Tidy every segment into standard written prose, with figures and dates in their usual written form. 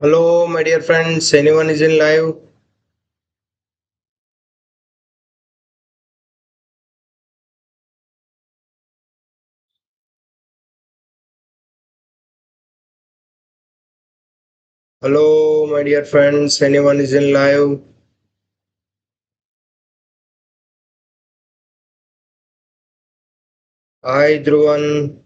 Hello, my dear friends. Anyone is in live? Hello, my dear friends. Anyone is in live? Hi, Dhruvan.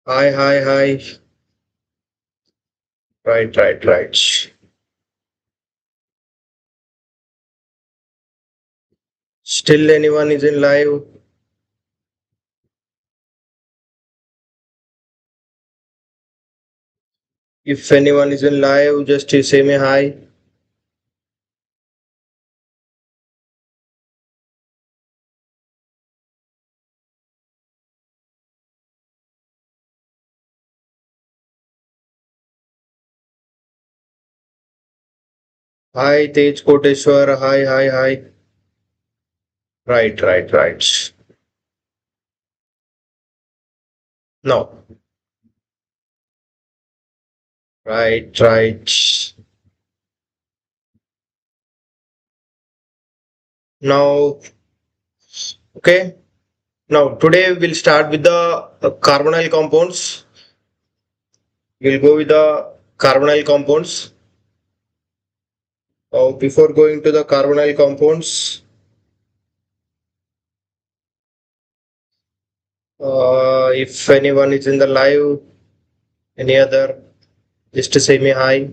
Hi, hi, hi. Right. Still anyone is in live? If anyone is in live, just say me hi. Hi, Tej Koteshwar. Hi. Right. No. Right. Now, okay. Now, today we'll start with the carbonyl compounds. We'll go with the carbonyl compounds. Before going to the carbonyl compounds, if anyone is in the live, any other, just to say me hi.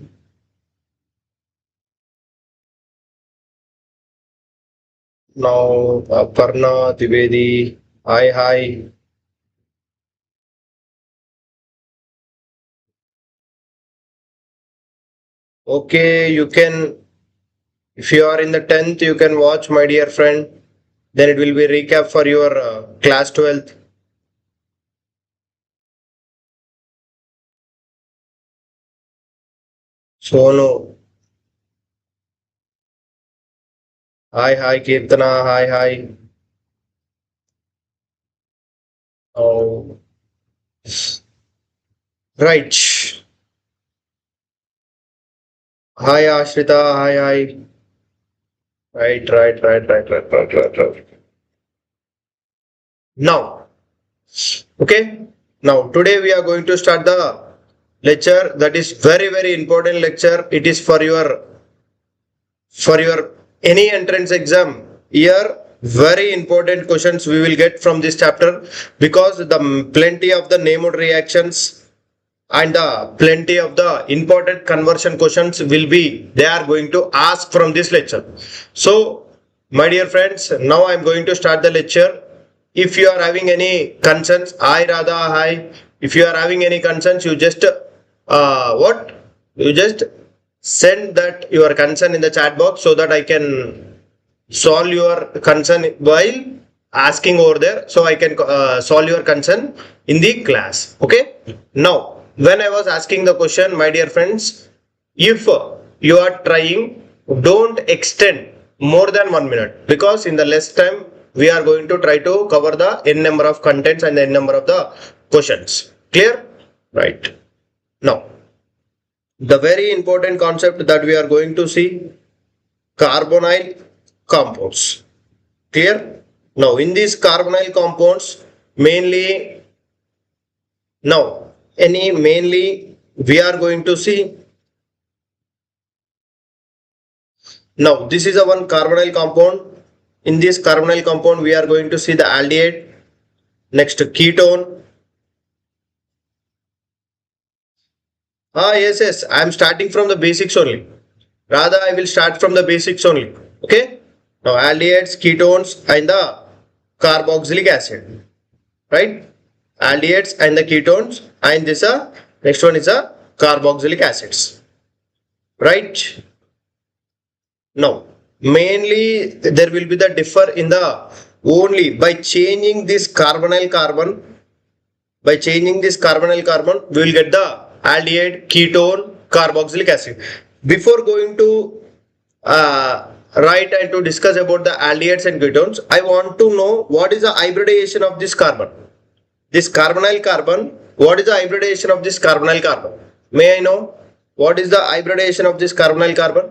Now, Aparna, Divedi, hi. Okay, you can, if you are in the 10th, you can watch, my dear friend. Then it will be recap for your class 12th. Sonu, hi, Kirtana, hi. Oh, right. Hi, Ashrita, hi. Right. Now, okay. Now, today we are going to start the lecture that is very important lecture. It is for your any entrance exam. Here, very important questions we will get from this chapter because the plenty of the neighborhood reactions and plenty of the important conversion questions will be they are going to ask from this lecture. So, my dear friends, now I am going to start the lecture. If you are having any concerns, hi Radha, hi. If you are having any concerns, you just what you just send that your concern in the chat box so that I can solve your concern while asking over there, so I can solve your concern in the class. Okay. Now, when I was asking the question, my dear friends, if you are trying, don't extend more than 1 minute, because in the less time we are going to try to cover the n number of contents and the n number of the questions. Clear? Right. Now, the very important concept that we are going to see, carbonyl compounds. Clear? Now, in these carbonyl compounds, mainly we are going to see. Now, this is a one carbonyl compound. In this carbonyl compound, we are going to see the aldehyde, next ketone. Yes, I am starting from the basics only. Rather, I will start from the basics only. Okay. Now, aldehydes, ketones, and the carboxylic acid. Right? Aldehydes and the ketones, and this next one is a carboxylic acids. Right? Now, mainly there will be the differ in the only by changing this carbonyl carbon. By changing this carbonyl carbon, we will get the aldehyde, ketone, carboxylic acid. Before going to write and to discuss about the aldehydes and ketones, I want to know what is the hybridization of this carbon. this carbonyl carbon, what is the hybridization of this carbonyl carbon? May I know what is the hybridization of this carbonyl carbon?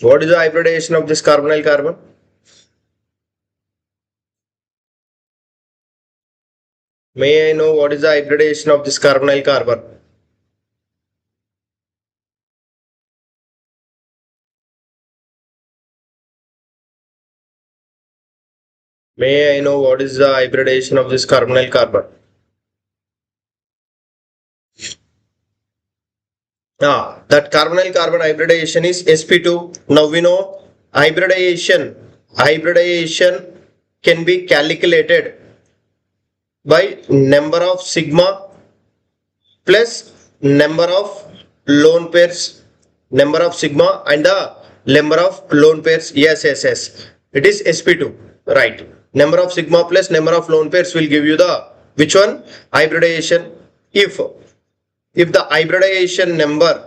What is the hybridization of this carbonyl carbon? May I know what is the hybridization of this carbonyl carbon? May I know what is the hybridization of this carbonyl carbon? That carbonyl carbon hybridization is sp2. Now we know hybridization can be calculated by number of sigma plus number of lone pairs, number of sigma and the number of lone pairs. Yes. It is sp2, right? Number of sigma plus number of lone pairs will give you the which one? Hybridization. If the hybridization number,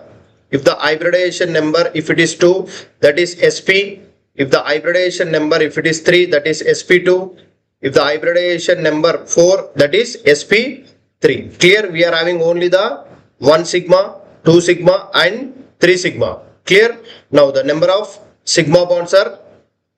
if it is 2, that is sp. If the hybridization number, if it is 3, that is sp2. If the hybridization number 4, that is sp3. Clear? We are having only the 1 sigma, 2 sigma and 3 sigma. Clear? Now the number of sigma bonds are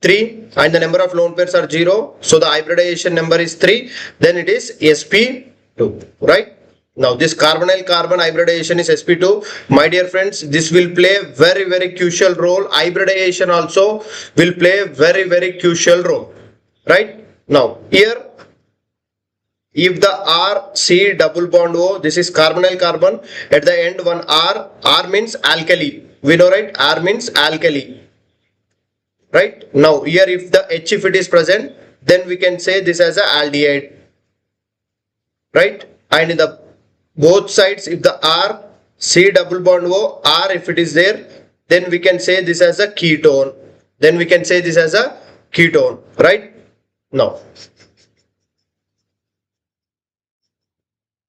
3 and the number of lone pairs are 0. So the hybridization number is 3. Then it is sp2. Right? Now this carbonyl carbon hybridization is sp2. My dear friends, this will play a very crucial role. Hybridization also will play a very crucial role. Right? Now here, if the R C double bond O, this is carbonyl carbon, at the end one R means alkali. We know, right? R means alkali. Right? Now here if the H, if it is present, then we can say this as a aldehyde. Right? And in the both sides, if the R C double bond O, R if it is there, then we can say this as a ketone. Right? Now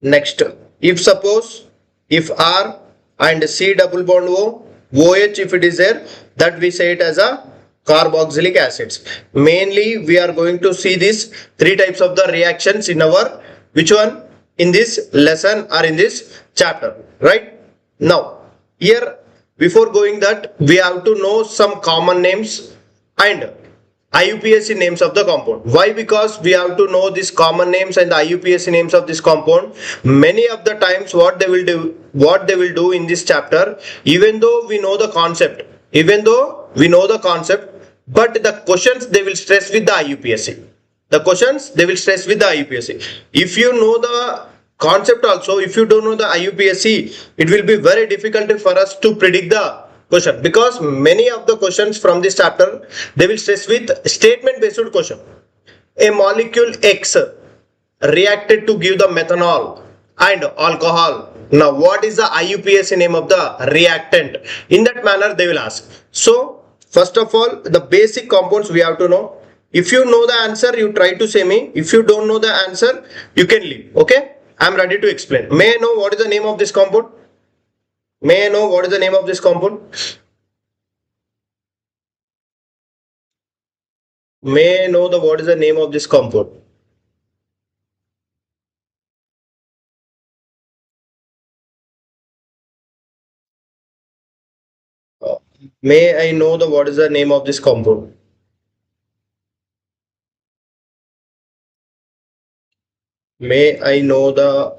next, if suppose if R and C double bond O, OH if it is there, that we say it as a carboxylic acids. Mainly we are going to see these 3 types of the reactions in our which one? In this lesson or in this chapter. Right? Now here, before going that, we have to know some common names and IUPAC names of the compound. Why? Because we have to know these common names and the IUPAC names of this compound. Many of the times what they will do in this chapter, even though we know the concept, but the questions they will stress with the IUPAC. If you know the concept also, if you don't know the IUPAC, it will be very difficult for us to predict the question, because many of the questions from this chapter, they will stress with statement based question. A molecule X reacted to give the methanol and alcohol. Now what is the IUPAC name of the reactant? In that manner they will ask. So first of all, the basic compounds we have to know. If you know the answer, you try to say me. If you don't know the answer, you can leave. Okay? I am ready to explain. May I know what is the name of this compound? May I know what is the name of this compound? May I know what is the name of this compound? May I know what is the name of this compound? May I know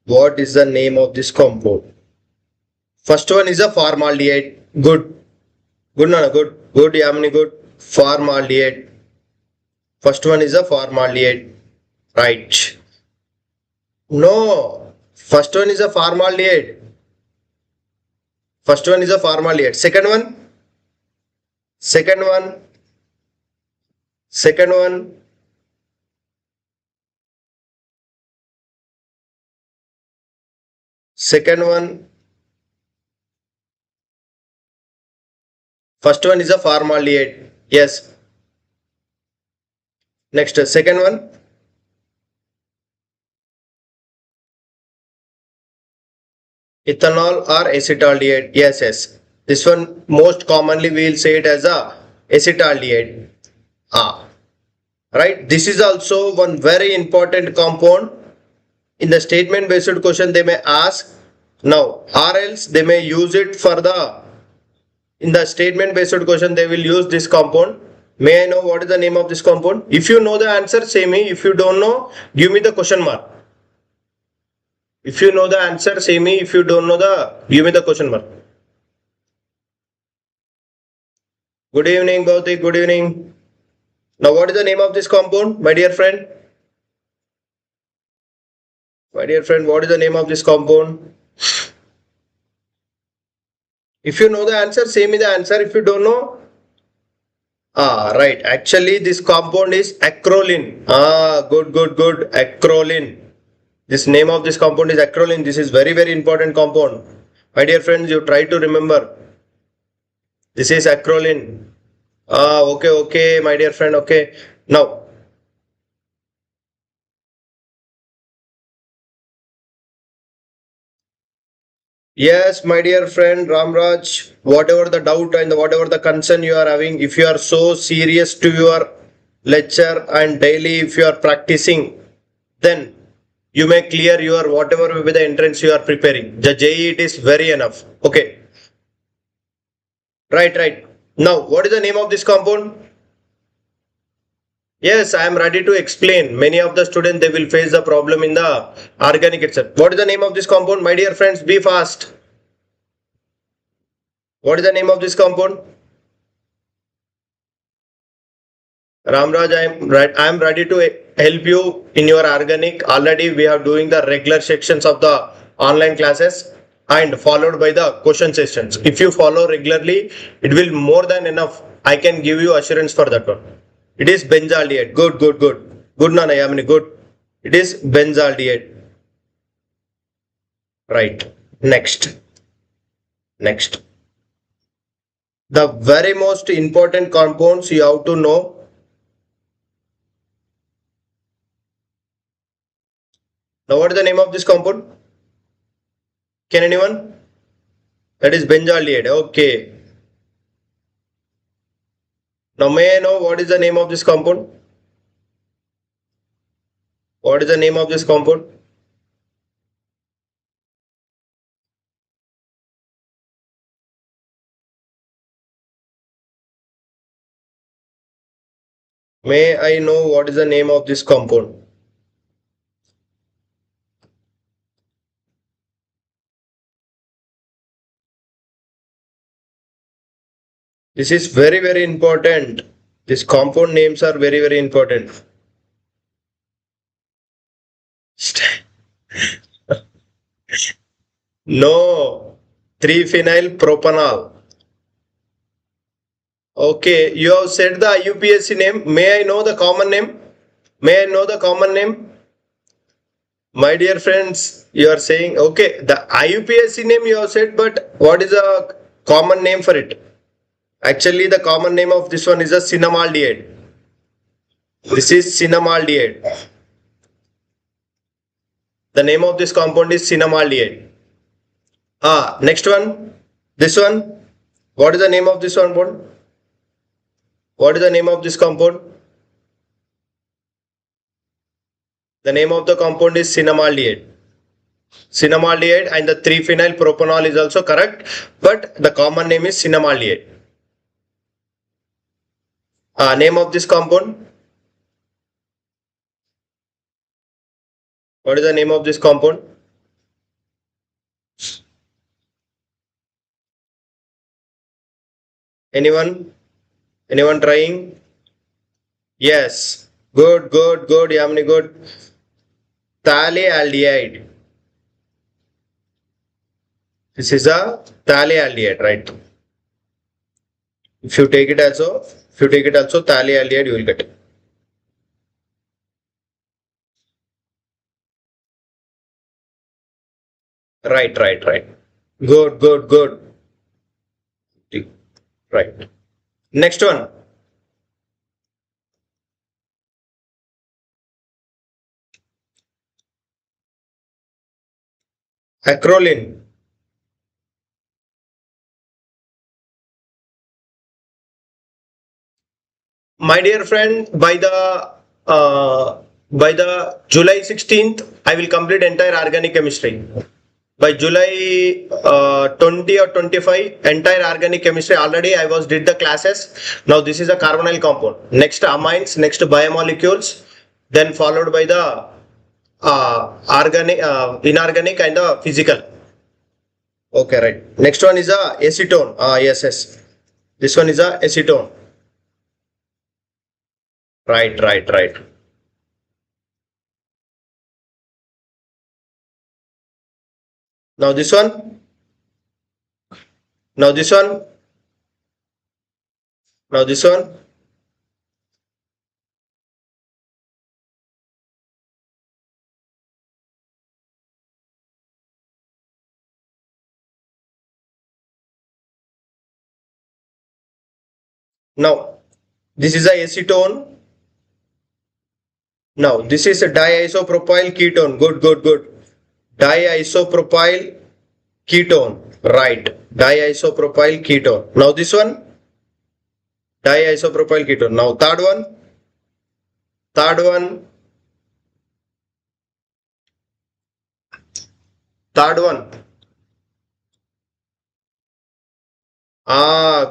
what is the name of this compound? First one is a formaldehyde. Good. Yamini, good. Formaldehyde. First one is a formaldehyde. Right. No. First one is a formaldehyde. Second one. Second one. First one is a formaldehyde. Yes. Next, second one. Ethanol or acetaldehyde. Yes. This one most commonly we will say it as a acetaldehyde. right? This is also one very important compound. In the statement based question they may ask now, or else they may use it for the, in the statement based question they will use this compound. May I know what is the name of this compound? If you know the answer, say me. If you don't know, give me the question mark. If you know the answer, say me. If you don't know the, give me the question mark. Good evening, Bautik. Good evening. Now, what is the name of this compound, my dear friend? My dear friend, what is the name of this compound? If you know the answer, say me the answer. If you don't know, right. Actually, this compound is acrolein. Good. Acrolein. This name of this compound is acrolein. This is very important compound. My dear friends, you try to remember. This is acrolein. Okay, my dear friend. Okay. Now, yes, my dear friend Ramraj, whatever the doubt and whatever the concern you are having, if you are so serious to your lecture and daily if you are practicing, then you may clear your whatever will be the entrance you are preparing. The JEE it is very enough. Okay. Right. Now, what is the name of this compound? Yes, I am ready to explain. Many of the students they will face the problem in the organic itself. What is the name of this compound? My dear friends, be fast. What is the name of this compound? Ramraj, I am ready to help you in your organic. Already we are doing the regular sections of the online classes and followed by the question sessions. If you follow regularly, it will more than enough. I can give you assurance for that one. It is benzaldehyde. Good. Good, Nana Yamini. Good. It is benzaldehyde. Right. Next. The very most important compounds you have to know. Now, what is the name of this compound? Can anyone? That is benzaldehyde. Okay. Now, may I know what is the name of this compound? What is the name of this compound? May I know what is the name of this compound? This is very important. These compound names are very important. No, 3-phenyl propanol. Okay, you have said the IUPAC name. May I know the common name? May I know the common name? My dear friends, you are saying, okay, the IUPAC name you have said, but what is the common name for it? Actually, the common name of this one is a cinnamaldehyde. This is cinnamaldehyde. The name of this compound is cinnamaldehyde. Next one. This one. What is the name of this compound? What is the name of this compound? The name of the compound is cinnamaldehyde. Cinnamaldehyde and the 3-phenyl propanol is also correct, but the common name is cinnamaldehyde. Name of this compound? What is the name of this compound? Anyone? Anyone trying? Yes. Good. Yamini, good. Thallaldehyde. This is a thallaldehyde, right? If you take it also, thallaldehyde, you will get it. Right. Good. Right. Next one. Acrolein. My dear friend, by the by the July 16th, I will complete entire organic chemistry. By July 20 or 25, entire organic chemistry already I was did the classes. Now this is a carbonyl compound. Next amines, next biomolecules, then followed by the organic, inorganic and the physical. Okay, right. Next one is a acetone. Yes. This one is a acetone. Right. Now this one. Now this one. Now this one. Now this is a acetone. Now this is a diisopropyl ketone. Good. Diisopropyl ketone. Right. Diisopropyl ketone. Now this one. Diisopropyl ketone. Now third one. Third one.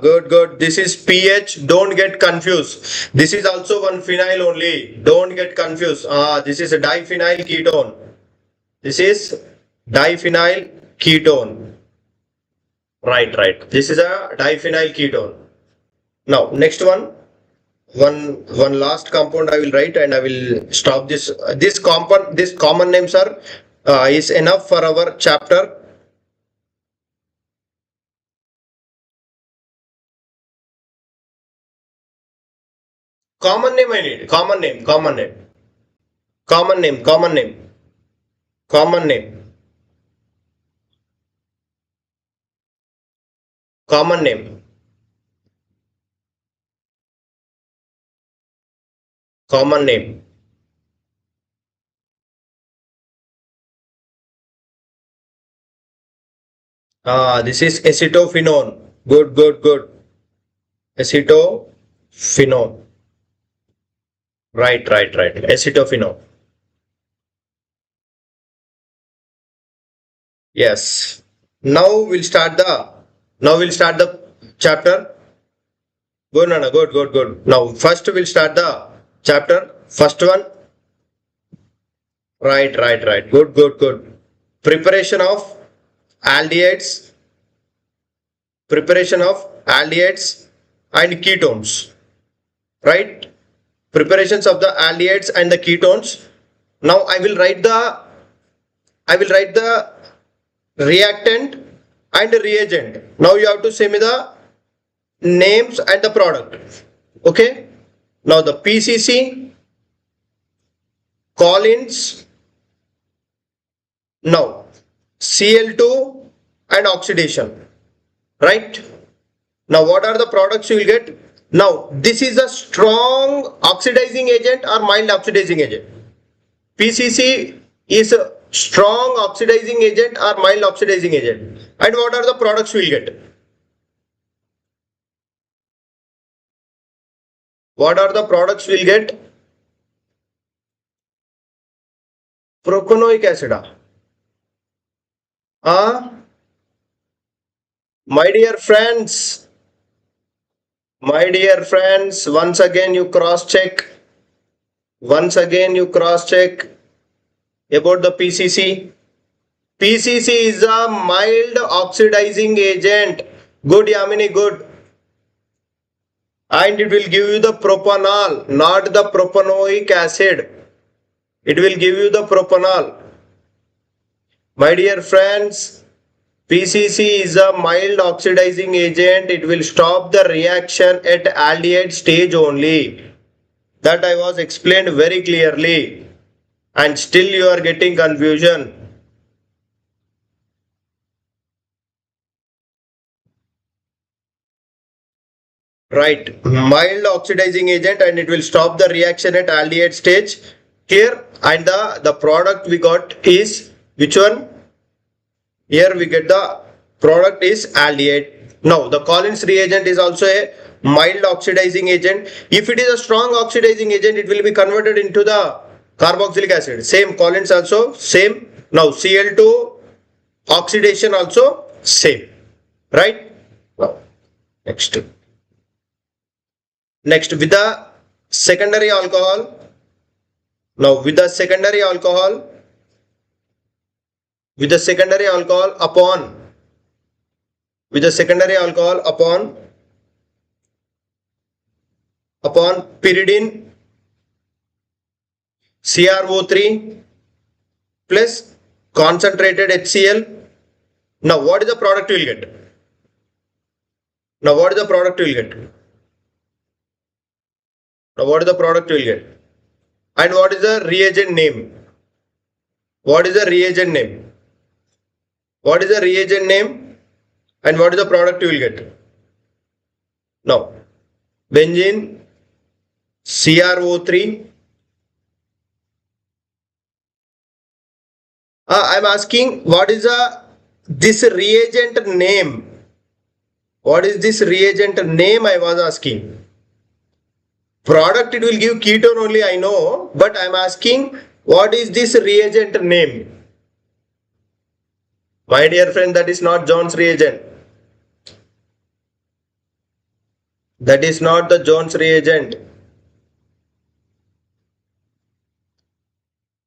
Good. This is pH. Don't get confused. This is also one phenyl only. Don't get confused. This is a diphenyl ketone. This is diphenyl ketone. Right. This is a diphenyl ketone. Now next one. One last compound I will write and I will stop this. This common names are is enough for our chapter. Common name I need. Common name. This is acetophenone. Good. Acetophenone. Right. Acetophenone. Yes. Now we'll start the chapter. Good, Nana. Good. Now first we'll start the chapter. First one. Right. Good. Preparation of aldehydes and ketones. Right. Preparations of the aldehydes and the ketones. Now I will write the reactant and reagent. Now you have to say me the names and the product. Okay. Now the PCC, Collins, now Cl2 and oxidation. Right. Now what are the products you will get? Now this is a strong oxidizing agent or mild oxidizing agent. PCC is a strong oxidizing agent or mild oxidizing agent. And what are the products we will get? What are the products we will get? Proconoic acid. My dear friends, once again you cross check about the PCC. PCC is a mild oxidizing agent. Good, Yamini, good. And it will give you the propanol, not the propanoic acid. It will give you the propanol. My dear friends, PCC is a mild oxidizing agent. It will stop the reaction at aldehyde stage only. That I was explained very clearly. And still you are getting confusion. Right. Mild oxidizing agent and it will stop the reaction at aldehyde stage. Here, and the product we got is which one? Here we get the product is aldehyde. Now the Collins reagent is also a mild oxidizing agent. If it is a strong oxidizing agent, it will be converted into the carboxylic acid. Same Collins also same. Now Cl2 oxidation also same, right? Now next with the secondary alcohol. Now with the secondary alcohol upon pyridine CrO3 plus concentrated HCl. Now what is the product you will get? Now what is the product you will get? And what is the reagent name? What is the reagent name? And what is the product you will get? Now benzene CrO3. I am asking what is this reagent name? What is this reagent name? I was asking. Product it will give ketone only, I know, but I am asking what is this reagent name? My dear friend, that is not Jones reagent. That is not the Jones reagent.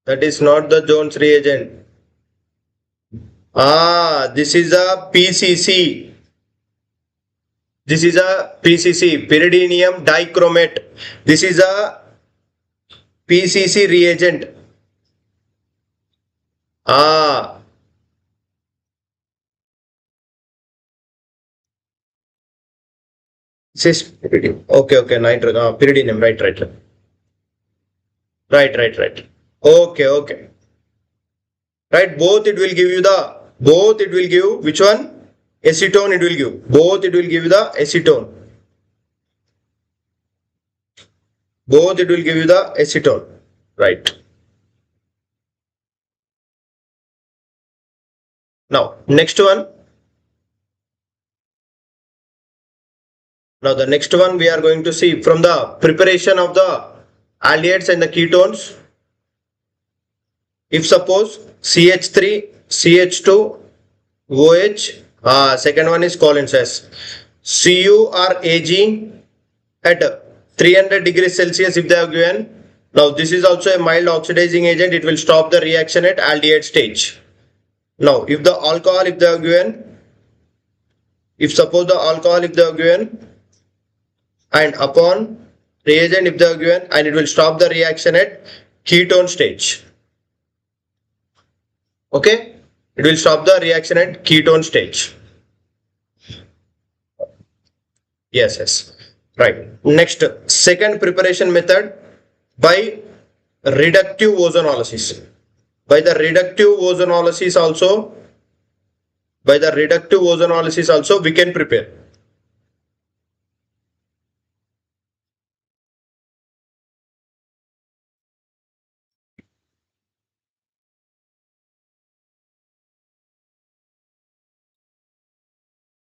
That is not the Jones reagent. This is a PCC. This is a PCC, pyridinium dichromate. This is a PCC reagent. This is pyridinium. Okay, pyridinium, right. Okay. Right, both it will give which one? Acetone it will give. Both it will give the acetone. Right. Now, next one. Now, the next one we are going to see from the preparation of the aldehydes and the ketones. If suppose CH3, CH2, OH, second one is Collins as Cu or Ag at 300 degrees Celsius if they have given. Now this is also a mild oxidizing agent. It will stop the reaction at aldehyde stage. Now if the alcohol if they have given, if suppose the alcohol if they have given and upon reagent if they have given, and it will stop the reaction at ketone stage. Okay, it will stop the reaction at ketone stage. Yes, right. Next, second preparation method by reductive ozonolysis. By the reductive ozonolysis also we can prepare.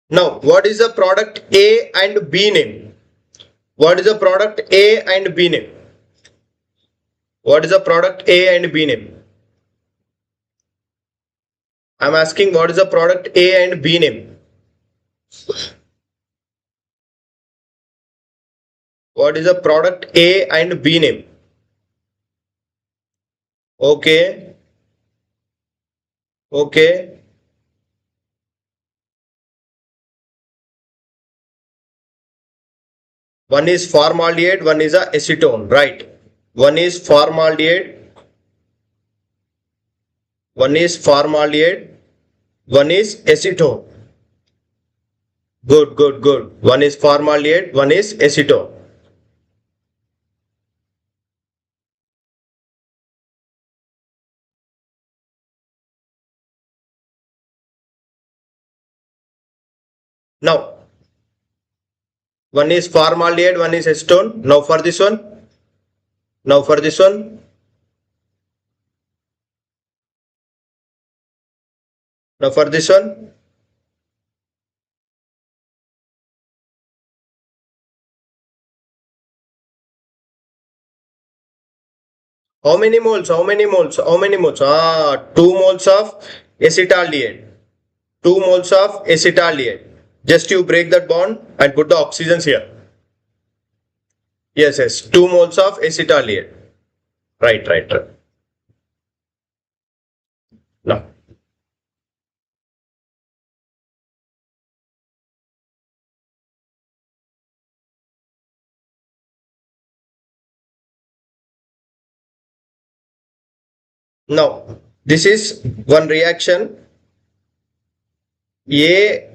Now, what is the product A and B name? What is the product A and B name? What is the product A and B name? I am asking what is the product A and B name? What is the product A and B name? Okay. One is formaldehyde, one is a acetone, right? One is formaldehyde, one is acetone. Good. One is formaldehyde, one is acetone. Now, one is formaldehyde, one is acetone. Now for this one. Now for this one. How many moles? How many moles? How many moles? 2 moles of acetaldehyde. 2 moles of acetaldehyde. Just you break that bond and put the oxygens here. Yes, yes. 2 moles of acetaldehyde. Right, right, right. Now. Now, this is one reaction. A,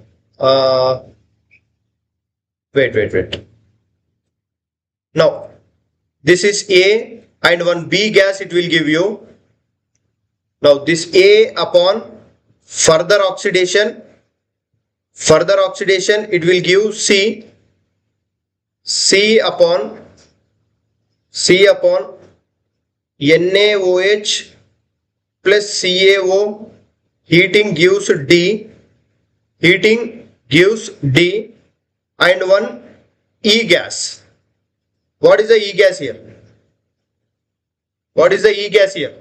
wait. Now, this is A and one B gas it will give you. Now, this A upon further oxidation it will give C upon NaOH plus CaO. Heating gives D and one E gas. What is the E gas here? What is the E gas here?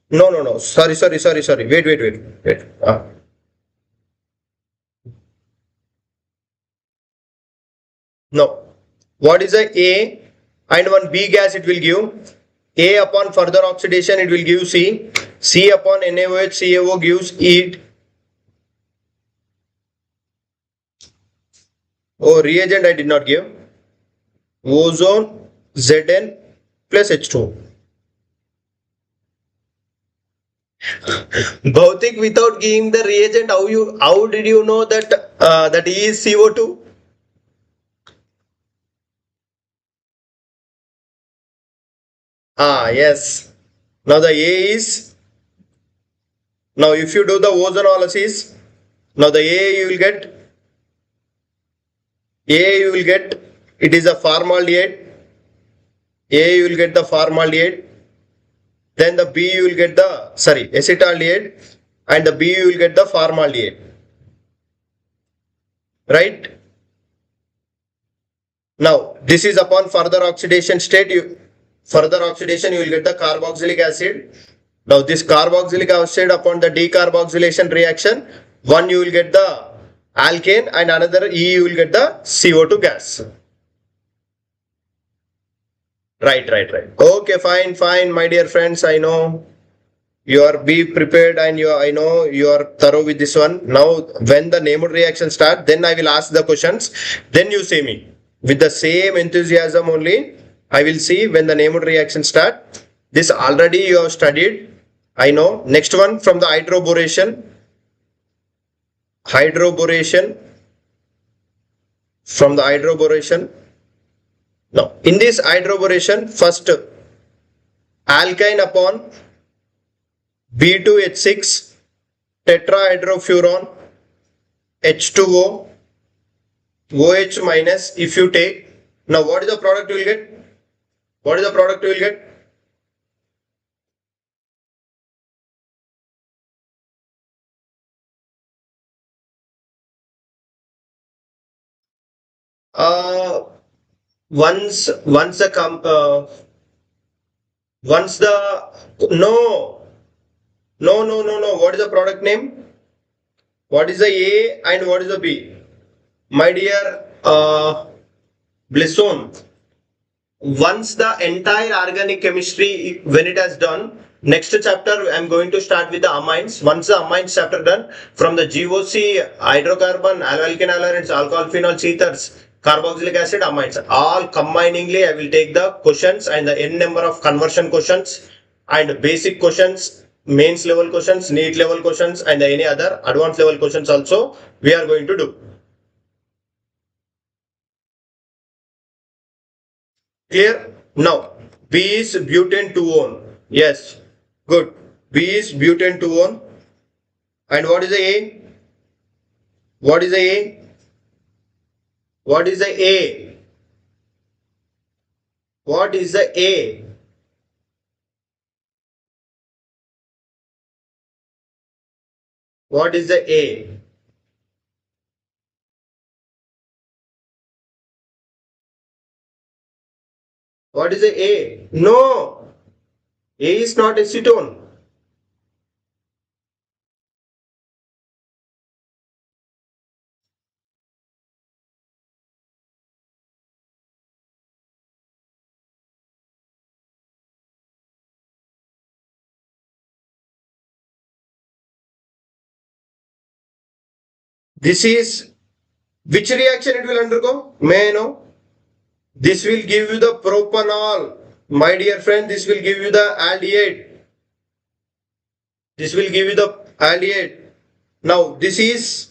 No. Sorry. Wait. No. What is the A and one B gas it will give? A upon further oxidation it will give C. C upon NaOH CaO gives E. Oh, reagent I did not give. Ozone Zn plus H2. Bhautik, without giving the reagent, how did you know that that E is CO2? Yes. Now the A is, now if you do the ozonolysis, now the A you will get, it is a formaldehyde. A you will get the formaldehyde. Then the B you will get the, acetaldehyde, and the B you will get the formaldehyde. Right? Now this is upon further oxidation state, you will get the carboxylic acid. Now this carboxylic acid upon the decarboxylation reaction, one you will get the alkane and another E you will get the CO2 gas. Right. Okay, fine, my dear friends. I know you are be prepared and I know you are thorough with this one. Now, when the neighborhood reaction start, then I will ask the questions. Then you say me with the same enthusiasm only. I will see when the neighborhood reaction start. This already you have studied. I know. Next one from the hydroboration. From the hydroboration. Now, in this hydroboration, first alkyne upon B2H6 tetrahydrofuran H2O OH minus. If you take, now what is the product you will get? Once the no. What is the product name? What is the A and what is the B? My dear Blisson, once the entire organic chemistry, when it has done, next chapter I am going to start with the amines. Once the amines chapter done, from the GOC, hydrocarbon, alkyl halides, alcohol phenols, ethers, carboxylic acid, amines, all combiningly I will take the questions and the n number of conversion questions and basic questions, mains level questions, NEET level questions, and any other advanced level questions also we are going to do. Clear? Now, B is butane 2-one. Yes, good. B is butane 2-one. And what is the A? What is the A? What is the A? What is the A? What is the A? What is the A? No, A is not acetone. This is which reaction it will undergo? May I know? This will give you the propanol. My dear friend, this will give you the aldehyde. This will give you the aldehyde. Now, this is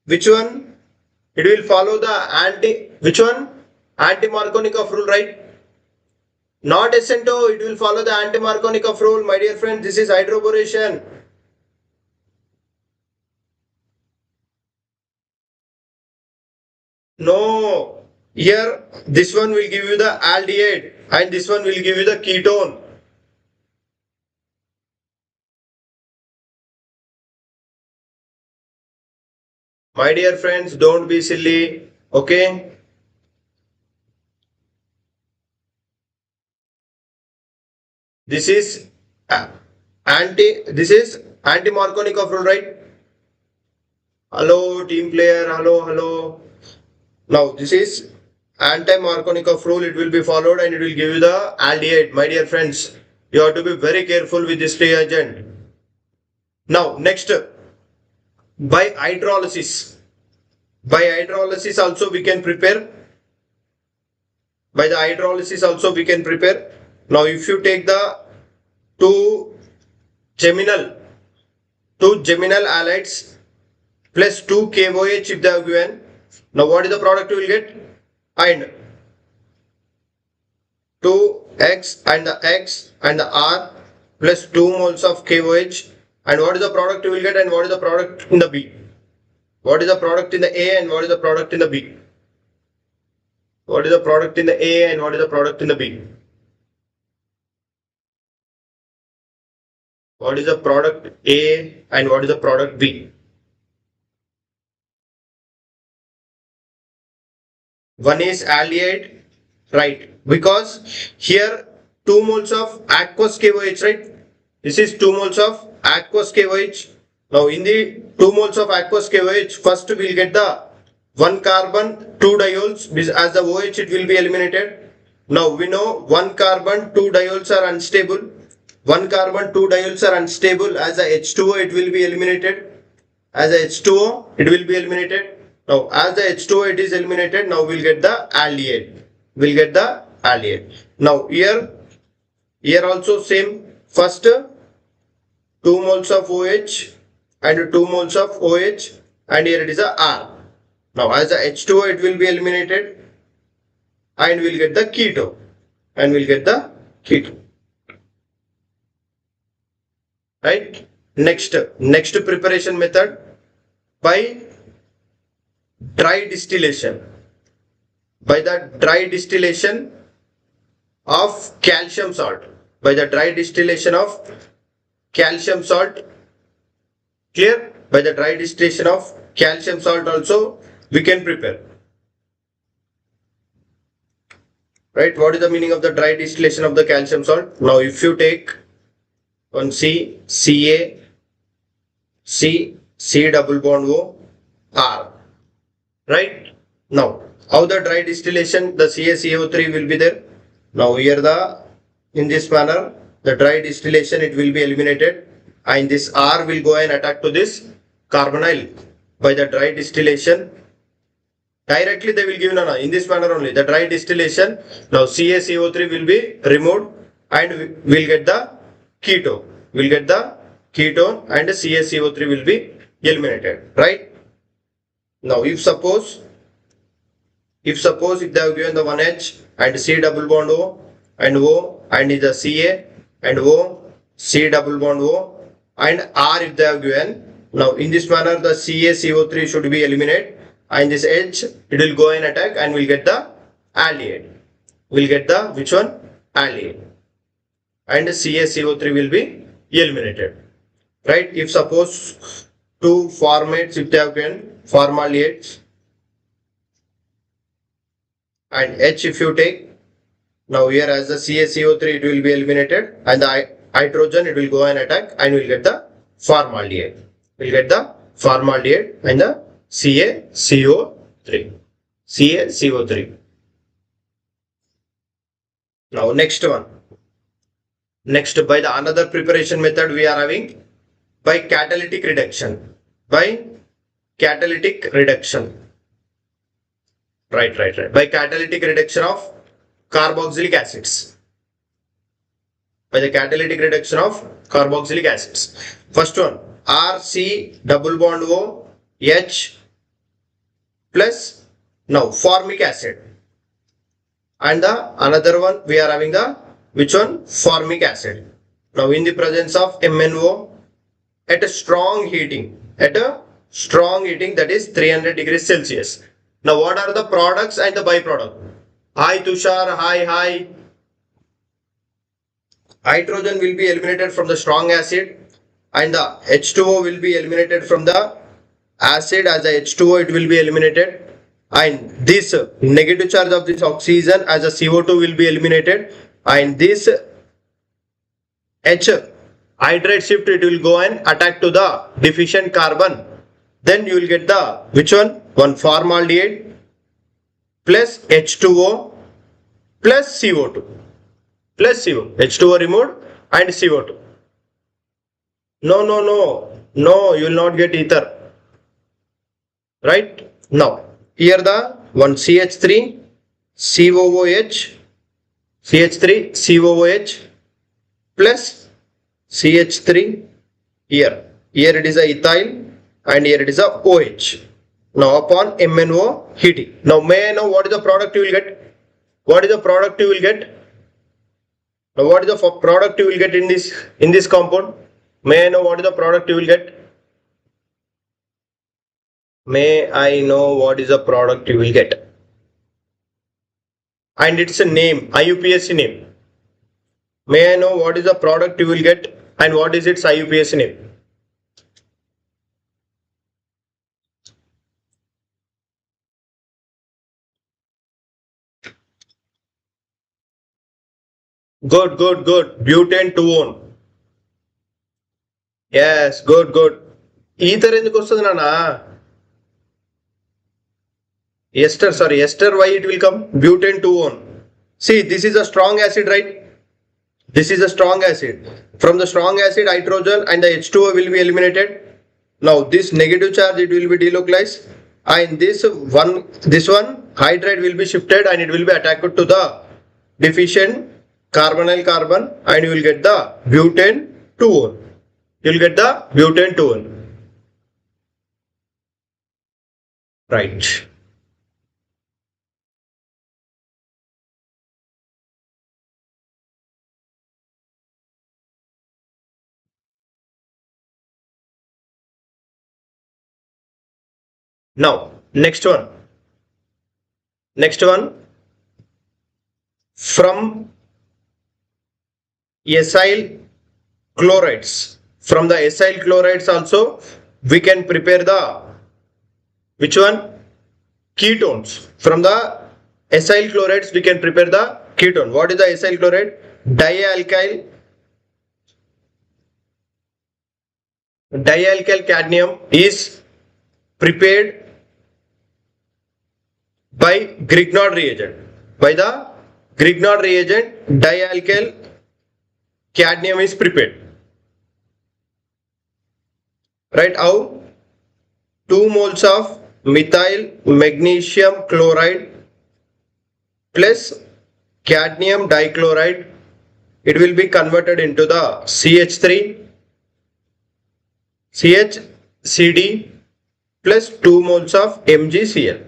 which one? It will follow the which one? Anti-Markovnikov rule, right? Not SN2, it will follow the anti-Markovnikov rule. My dear friend, this is hydroboration. No, here this one will give you the aldehyde and this one will give you the ketone. My dear friends, don't be silly, okay? This is anti-Markovnikov rule, right? Hello, team player, hello. Now, this is anti-Markovnikov rule, it will be followed and it will give you the aldehyde. My dear friends, you have to be very careful with this reagent. Now, next, by hydrolysis. By hydrolysis also we can prepare. By the hydrolysis also we can prepare. Now, if you take the two geminal halides plus 2 KOH if they are given. Now, what is the product you will get? And 2X and the X and the R plus 2 moles of KOH. And what is the product you will get and what is the product in the B? What is the product in the A and what is the product in the B? What is the product in the A and what is the product in the B? What is the product A and what is the product B? One is aldehyde, right? Because here 2 moles of aqueous KOH, right? This is 2 moles of aqueous KOH. Now, in the 2 moles of aqueous KOH, first we will get the 1 carbon, 2 diols, as the OH it will be eliminated. Now, we know 1 carbon, 2 diols are unstable. 1 carbon, 2 diols are unstable. As a H2O, it will be eliminated. As a H2O, it will be eliminated. Now, as the H2O it is eliminated, now we'll get the aldehyde. We'll get the aldehyde. Now, here also same. First, 2 moles of OH and 2 moles of OH, and here it is a R. Now, as the H2O it will be eliminated, and we'll get the keto. Right? Next preparation method by dry distillation. By the dry distillation of calcium salt. By the dry distillation of calcium salt. Clear? By the dry distillation of calcium salt also we can prepare. Right? What is the meaning of the dry distillation of the calcium salt? Now, if you take one C, Ca, C double bond O, R. Right? Now, how the dry distillation, the CaCO3 will be there. Now, here in this manner, the dry distillation it will be eliminated, and this R will go and attack to this carbonyl. By the dry distillation, directly they will give in this manner only. The dry distillation, now CaCO3 will be removed and we'll get the keto. We'll get the ketone and the CaCO3 will be eliminated. Right? Now, if suppose if they have given the 1H and C double bond O and is the Ca and O, C double bond O and R if they have given. Now, in this manner the CaCO3 should be eliminated, and this H it will go and attack and we'll get the aldehyde. We'll get the which one? Aldehyde. And CaCO3 will be eliminated. Right? If suppose two formates if they have given formaldehydes, and H if you take, Now here as the CaCO3 it will be eliminated, and the hydrogen it will go and attack, and we'll get the formaldehyde. We'll get the formaldehyde and the CaCO3. CaCO3. Now next one. Next, by the another preparation method we are having by catalytic reduction. By catalytic reduction. Right. By catalytic reduction of carboxylic acids. By the catalytic reduction of carboxylic acids. First one, RC double bond O H plus now formic acid. And the another one we are having the which one? Formic acid. Now in the presence of MnO at a strong heating, that is 300 degrees Celsius. Now what are the products and the byproduct? Hi Tushar, hi. Hydrogen will be eliminated from the strong acid, and the H2O will be eliminated from the acid. As a H2O it will be eliminated, and this negative charge of this oxygen as a CO2 will be eliminated, and this H hydrate shift it will go and attack to the deficient carbon. Then you will get the which one? One formaldehyde plus H2O plus CO2 plus CO. H2O removed and CO2. No, you will not get ether. Right? Now, here the one CH3 COOH plus CH3 here. Here it is a ethyl and here it is a OH. Now upon MnO heating. Now may I know what is the product you will get? What is the product you will get? Now what is the product you will get in this compound? May I know what is the product you will get? May I know what is the product you will get? And it's a name, IUPAC name. May I know what is the product you will get and what is its IUPAC name? Good. Butane 2-one. Yes, good. Ether ఎందుకు వస్తుంది నాన్న? Ester, why it will come? Butane 2-one. See, this is a strong acid, right? This is a strong acid. From the strong acid, hydrogen and the H2O will be eliminated. Now, this negative charge, it will be delocalized. And this one, hydride will be shifted and it will be attacked to the deficient carbonyl carbon, and you will get the butane 2-one. You will get the butane 2-one. Right. Now, next one. From acyl chlorides. From the acyl chlorides also, we can prepare the which one? Ketones. From the acyl chlorides, we can prepare the ketone. What is the acyl chloride? Dialkyl cadmium is prepared by Grignard reagent. By the Grignard reagent, dialkyl cadmium is prepared. Right? How? 2 moles of methyl magnesium chloride plus cadmium dichloride. It will be converted into the CH3CHCd plus 2 moles of MgCl.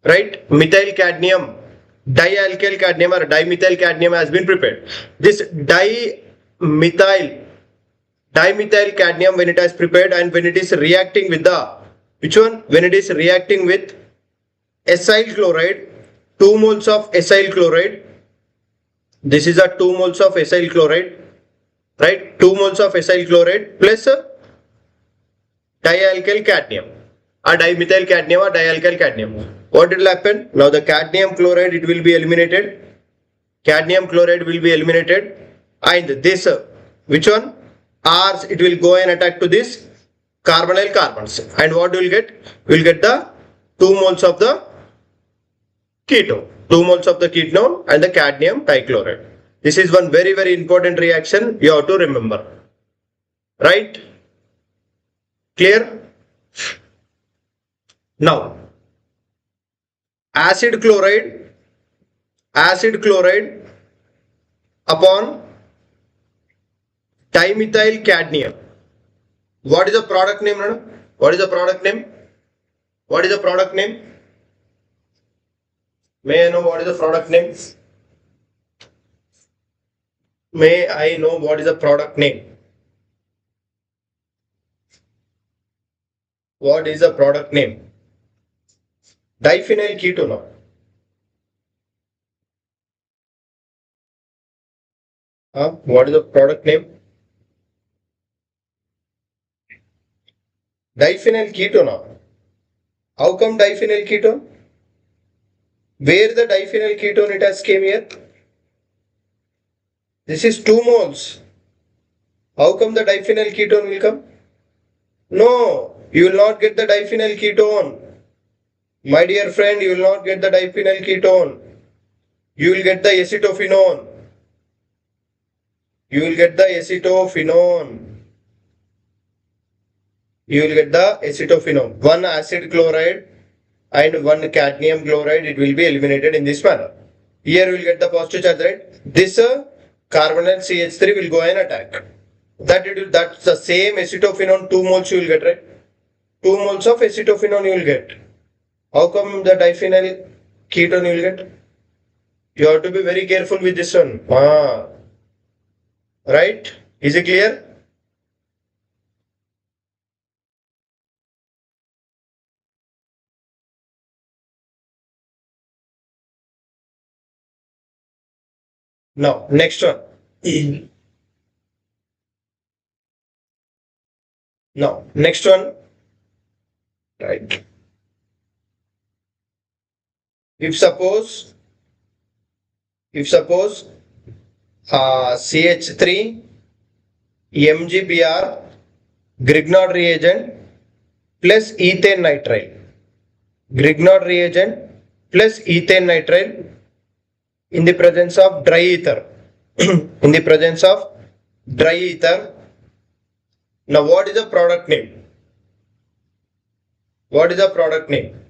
Right? Methyl cadmium, dialkyl cadmium or dimethyl cadmium has been prepared. This dimethyl cadmium, when it has prepared and when it is reacting with the which one? When it is reacting with acyl chloride, 2 moles of acyl chloride. This is a 2 moles of acyl chloride. Right? 2 moles of acyl chloride plus dialkyl cadmium or dimethyl cadmium or dialkyl cadmium. What will happen? Now the cadmium chloride it will be eliminated cadmium chloride will be eliminated, and this which one R's, it will go and attack to this carbonyl carbons, and what we will get? We will get the 2 moles of the ketone, 2 moles of the ketone and the cadmium dichloride. This is one very important reaction you have to remember, right? Clear? Now acid chloride upon dimethyl cadmium. What is the product name, Rana? What is the product name? What is the product name? May I know what is the product name? May I know what is the product name? What is the product name? Diphenyl ketone. What is the product name? Diphenyl ketone. How come diphenyl ketone? Where the diphenyl ketone it has came here? This is 2 moles. How come the diphenyl ketone will come? No, you will not get the diphenyl ketone. My dear friend, you will not get the diphenyl ketone. You will get the acetophenone. You will get the acetophenone. You will get the acetophenone. One acid chloride and one cadmium chloride, it will be eliminated in this manner. Here we will get the positive charge, right? This carbonyl CH3 will go and attack. That's the same acetophenone, 2 moles you will get, right? 2 moles of acetophenone you will get. How come the diphenyl ketone you will get? You have to be very careful with this one. Right? Is it clear? Now, next one. Now, next one. Right. If suppose CH3 MgBr Grignard reagent plus ethane nitrile. Grignard reagent plus ethane nitrile in the presence of dry ether. In the presence of dry ether. Now, what is the product name? What is the product name?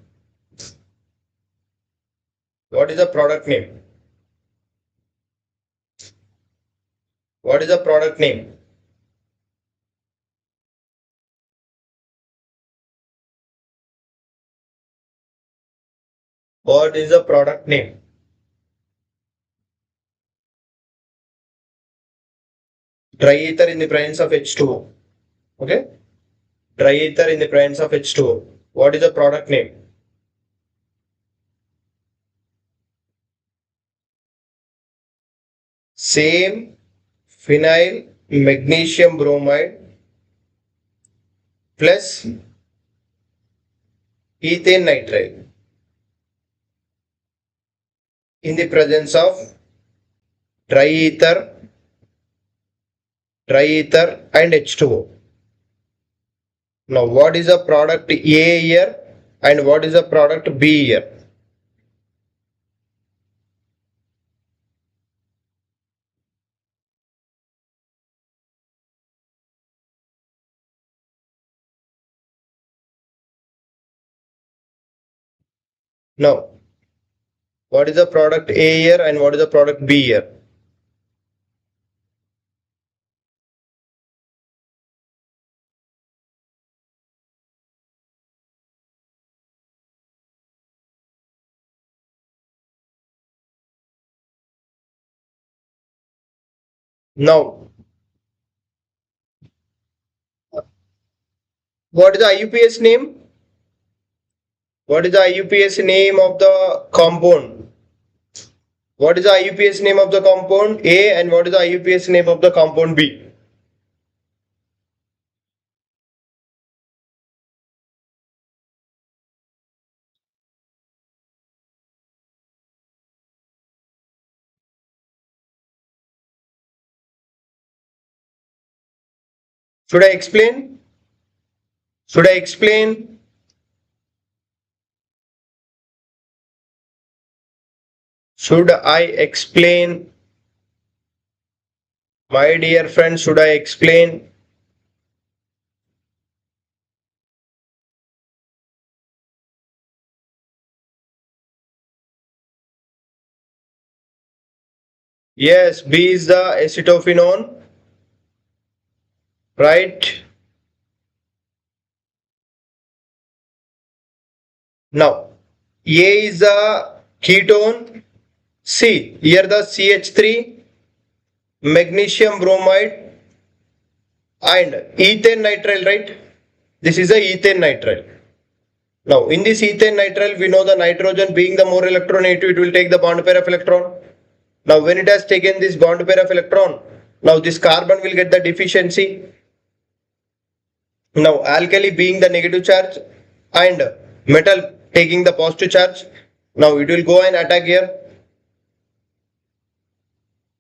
What is the product name? What is the product name? What is the product name? Dry ether in the presence of H2O. Okay? Dry ether in the presence of H2O. What is the product name? Same phenyl magnesium bromide plus ethane nitrile in the presence of dry ether and H2O. Now, what is the product A here and what is the product B here? Now, what is the product A here and what is the product B here? Now, what is the IUPAC name? What is the IUPAC name of the compound? What is the IUPAC name of the compound A and what is the IUPAC name of the compound B? Should I explain? Should I explain? Should I explain? My dear friends, should I explain? Yes, B is the acetophenone, right? Now, A is the ketone. C, here the CH3, magnesium bromide and ethane nitrile, right? This is the ethane nitrile. Now, in this ethane nitrile, we know the nitrogen being the more electronegative, it will take the bond pair of electron. Now, when it has taken this bond pair of electron, now this carbon will get the deficiency. Now, alkali being the negative charge and metal taking the positive charge. Now, it will go and attack here.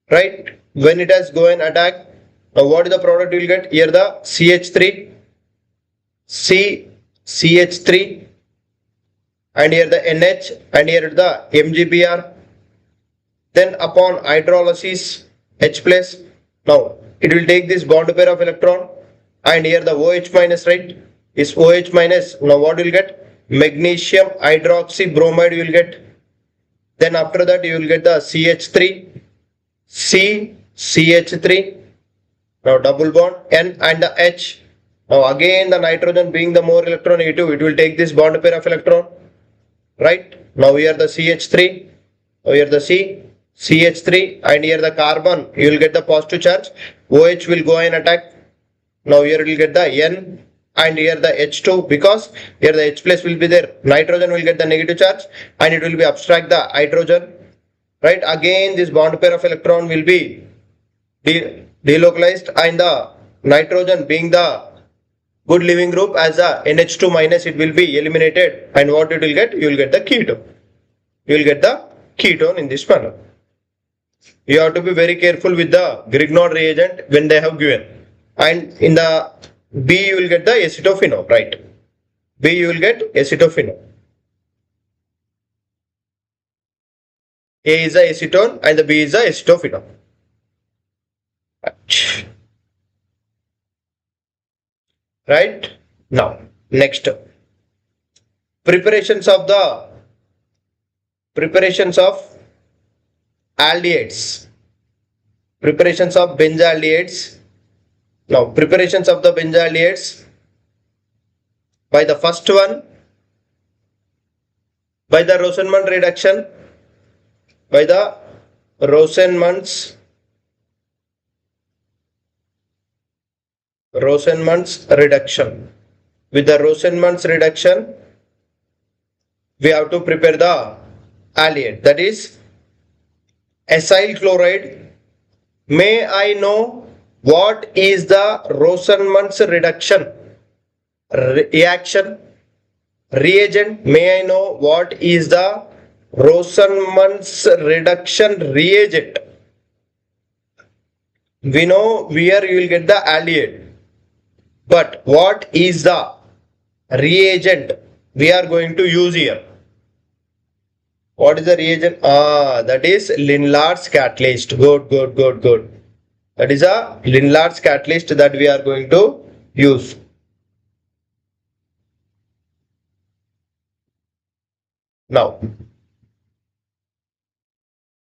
Right? When it has go and attack, now what is the product you will get? Here the CH3, CH3 and here the NH and here the MgBr. Then upon hydrolysis H plus, now it will take this bond pair of electron and here the OH minus, right, is OH minus. Now what you will get? Magnesium hydroxy bromide you will get. Then after that you will get the CH3, CH3, now double bond N and the H. Now again the nitrogen being the more electronegative, it will take this bond pair of electron, right? Now here the CH3, now here the CH3 and here the carbon, you will get the positive charge, OH will go and attack. Now here it will get the N and here the H2, because here the H plus will be there, nitrogen will get the negative charge and it will be abstract the hydrogen. Right, again this bond pair of electron will be delocalized and the nitrogen being the good leaving group as a NH2 minus, it will be eliminated and what it will get? You will get the ketone. You will get the ketone in this manner. You have to be very careful with the Grignard reagent when they have given. And in the B you will get the acetophenone, right? B you will get acetophenone. A is the acetone and the B is the acetophenone. Right? Now, next. Preparations of aldehydes. Preparations of benzaldehydes. Now, preparations of the benzaldehydes. By the first one, by the Rosenmund reduction. By the Rosenmund's reduction. With the Rosenmund's reduction, we have to prepare the aldehyde, that is acyl chloride. May I know what is the Rosenmund's reduction reaction? Reagent, may I know what is the Rosenmund's reduction reagent? We know where you will get the aldehyde, but what is the reagent we are going to use here? What is the reagent? That is Lindlar's catalyst. Good. That is a Lindlar's catalyst that we are going to use. Now,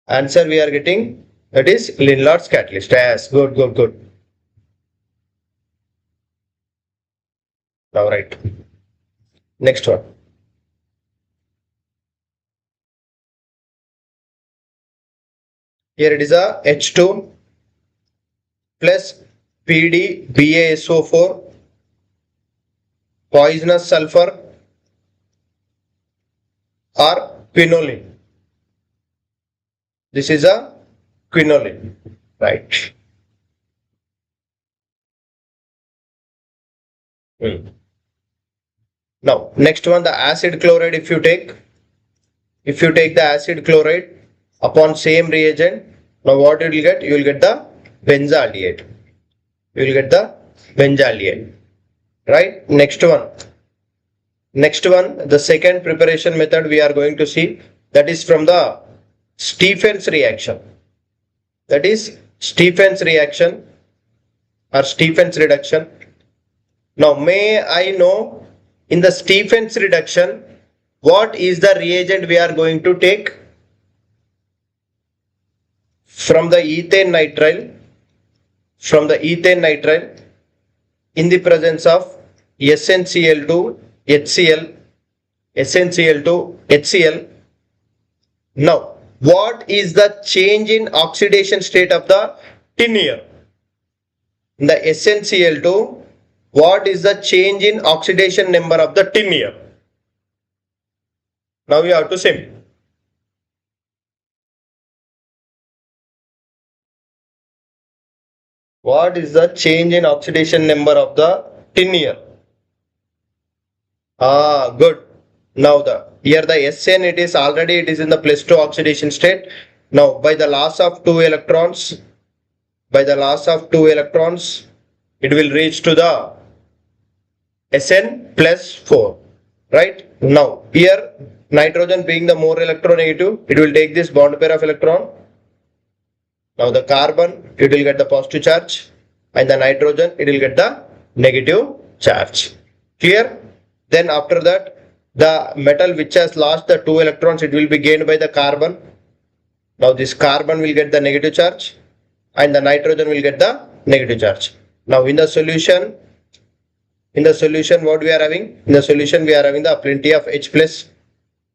answer we are getting, that is Lindlar's catalyst. Yes, good. Now, right. Next one. Here it is a H2 plus PdBaSO4, poisonous sulfur or quinoline. This is a quinoline, right? Now, next one, the acid chloride. If you take the acid chloride upon same reagent, now what you will get? You will get the benzaldehyde. You will get the benzaldehyde. Right? Next one, the second preparation method we are going to see, that is from the Stefan's reaction. That is Stefan's reaction or Stefan's reduction. Now, may I know in the Stefan's reduction, what is the reagent we are going to take? From the ethane nitrile, in the presence of SnCl2 HCl, SnCl2 HCl. Now, what is the change in oxidation state of the tin here? In the SnCl2, what is the change in oxidation number of the tin here? Now you have to say. What is the change in oxidation number of the tin here? Good. Now here the Sn, it is in the +2 oxidation state. Now by the loss of 2 electrons, it will reach to the Sn +4. Right? Now here nitrogen being the more electronegative, it will take this bond pair of electron. Now the carbon, it will get the positive charge, and the nitrogen, it will get the negative charge. Clear? Then after that, the metal which has lost the 2 electrons, it will be gained by the carbon. Now this carbon will get the negative charge, and the nitrogen will get the negative charge. Now in the solution, what we are having? In the solution, we are having the plenty of H plus,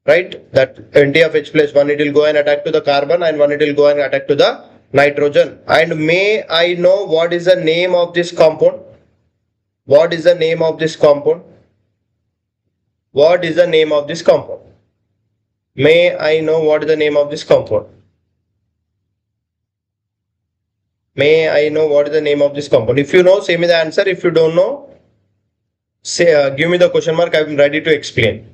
right? That plenty of H plus, one it will go and attack to the carbon, and one it will go and attack to the nitrogen. And may I know what is the name of this compound? What is the name of this compound? What is the name of this compound? May I know what is the name of this compound? May I know what is the name of this compound? If you know, say me the answer. If you don't know, say give me the question mark. I am ready to explain.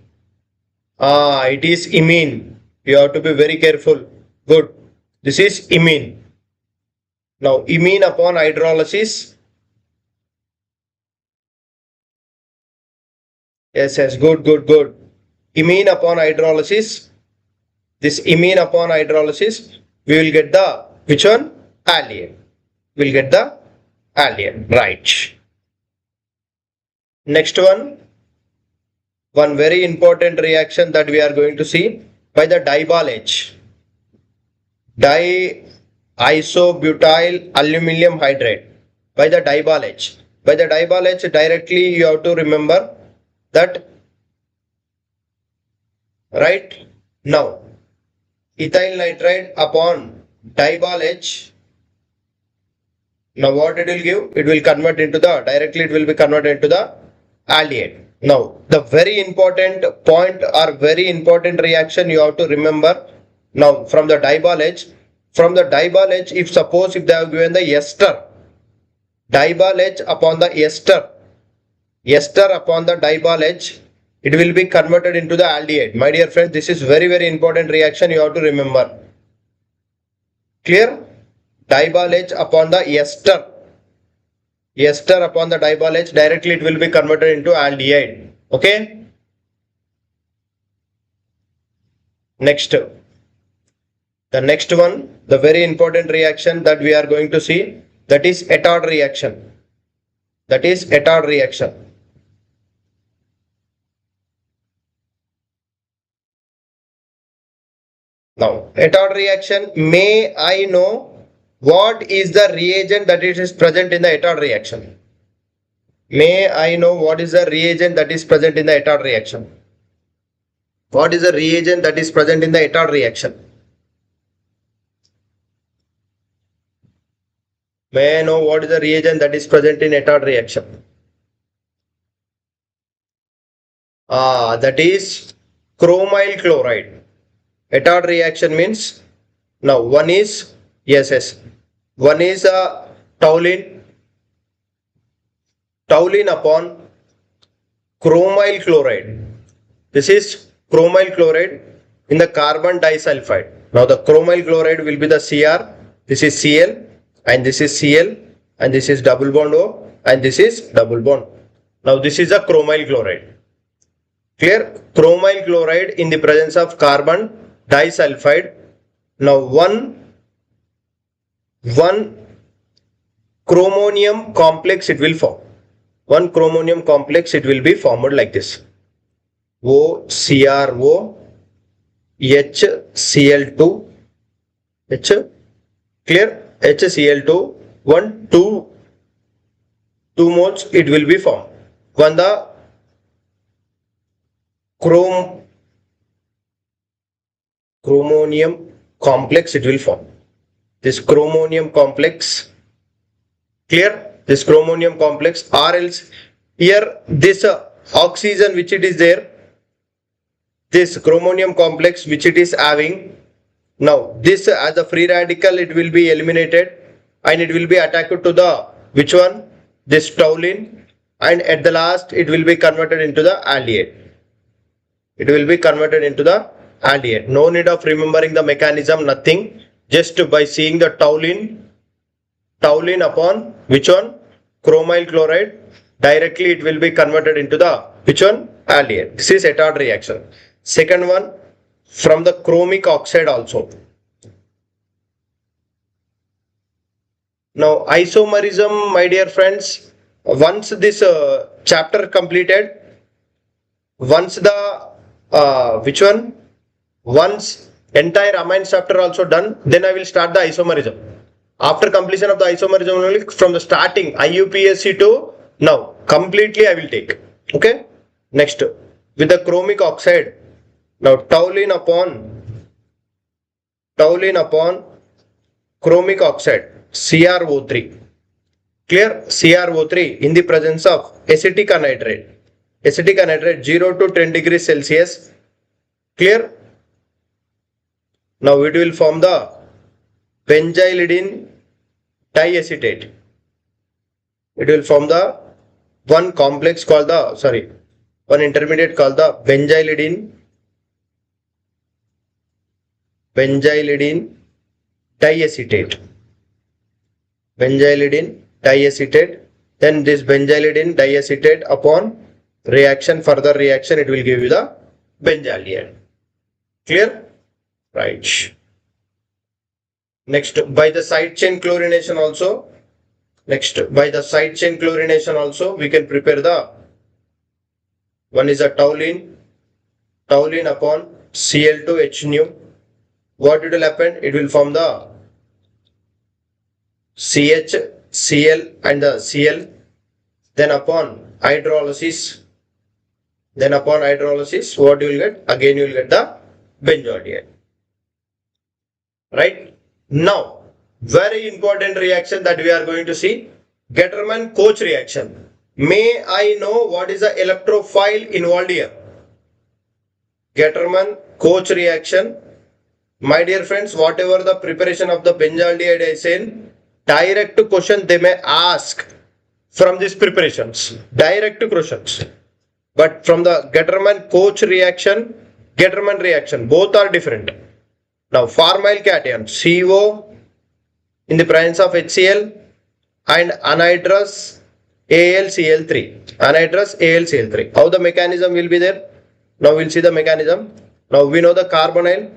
It is imine. You have to be very careful. Good. This is imine. Now, imine upon hydrolysis. Yes, good. Imine upon hydrolysis. This imine upon hydrolysis, we will get the, which one? Aldehyde. We will get the aldehyde. Right. Next one very important reaction that we are going to see by the Dibal H. Diisobutyl aluminum hydride, by the Dibal H. By the Dibal H, directly you have to remember that, right? Now, ethyl nitride upon Dibal H. Now what it will give? It will convert into the, directly it will be converted into the aldehyde. Now, the very important point or very important reaction you have to remember. Now, from the Dibal H, if suppose if they have given the ester, Dibal H upon the ester upon the Dibal H, it will be converted into the aldehyde. My dear friends, this is very, very important reaction you have to remember. Clear? Dibal H upon the ester upon the Dibal H, directly it will be converted into aldehyde. Okay? Next. The next one, the very important reaction that we are going to see, that is Ettard reaction. Now, Ettard reaction, may I know what is the reagent that is present in the Ettard reaction? May I know what is the reagent that is present in the Ettard reaction? What is the reagent that is present in the Ettard reaction? May I know what is the reagent that is present in Ettard reaction? That is chromyl chloride. Ettard reaction means, now one is, one is toluene upon chromyl chloride. This is chromyl chloride in the carbon disulfide. Now the chromyl chloride will be the Cr, this is Cl, and this is Cl, and this is double bond O, and this is double bond. Now this is a chromyl chloride. Clear? Chromyl chloride in the presence of carbon disulfide. Now one chromonium complex it will form. One chromonium complex it will be formed like this. OCRO HCl2 H. Clear? HCl2 two moles it will be formed. When the chromonium complex it will form. This chromonium complex. Clear? This chromonium complex, or else here this oxygen which it is there, this chromonium complex which it is having. Now this as a free radical it will be eliminated and it will be attacked to the which one? This toluene, and at the last it will be converted into the aldehyde. It will be converted into the aldehyde. No need of remembering the mechanism, nothing. Just by seeing the toluene upon which one? Chromyl chloride, directly it will be converted into the which one? Aldehyde. This is Ettard reaction. Second one, from the chromic oxide also. Now isomerism, my dear friends, once this chapter completed, once the which one? Once entire amines chapter also done, then I will start the isomerism. After completion of the isomerism only, from the starting IUPAC to now completely I will take. Okay. Next, with the chromic oxide. Now toluene upon chromic oxide CrO3. Clear? CrO3 in the presence of acetic anhydride. Acetic anhydride 0 to 10 degrees Celsius. Clear? Now it will form the benzylidene diacetate. It will form the one complex called the one intermediate called the benzylidene diacetate. Benzylidene diacetate. Then this benzylidene diacetate upon reaction, further reaction, it will give you the benzaldehyde. Clear? Right. Next, by the side chain chlorination also. We can prepare the one is a toluene upon Cl2H nu. What it will happen? It will form the CH, Cl and the Cl. Then upon hydrolysis, what you will get? Again you will get the benzaldehyde. Right? Now, very important reaction that we are going to see, Gattermann-Koch reaction. May I know what is the electrophile involved here? Gattermann-Koch reaction. My dear friends, whatever the preparation of the benzaldehyde I said, direct question they may ask from these preparations. Direct questions. But from the Gattermann-Koch reaction, Gattermann reaction, both are different. Now, formyl cation, CO in the presence of HCl and anhydrous AlCl3. How the mechanism will be there? Now we'll see the mechanism. Now we know the carbonyl.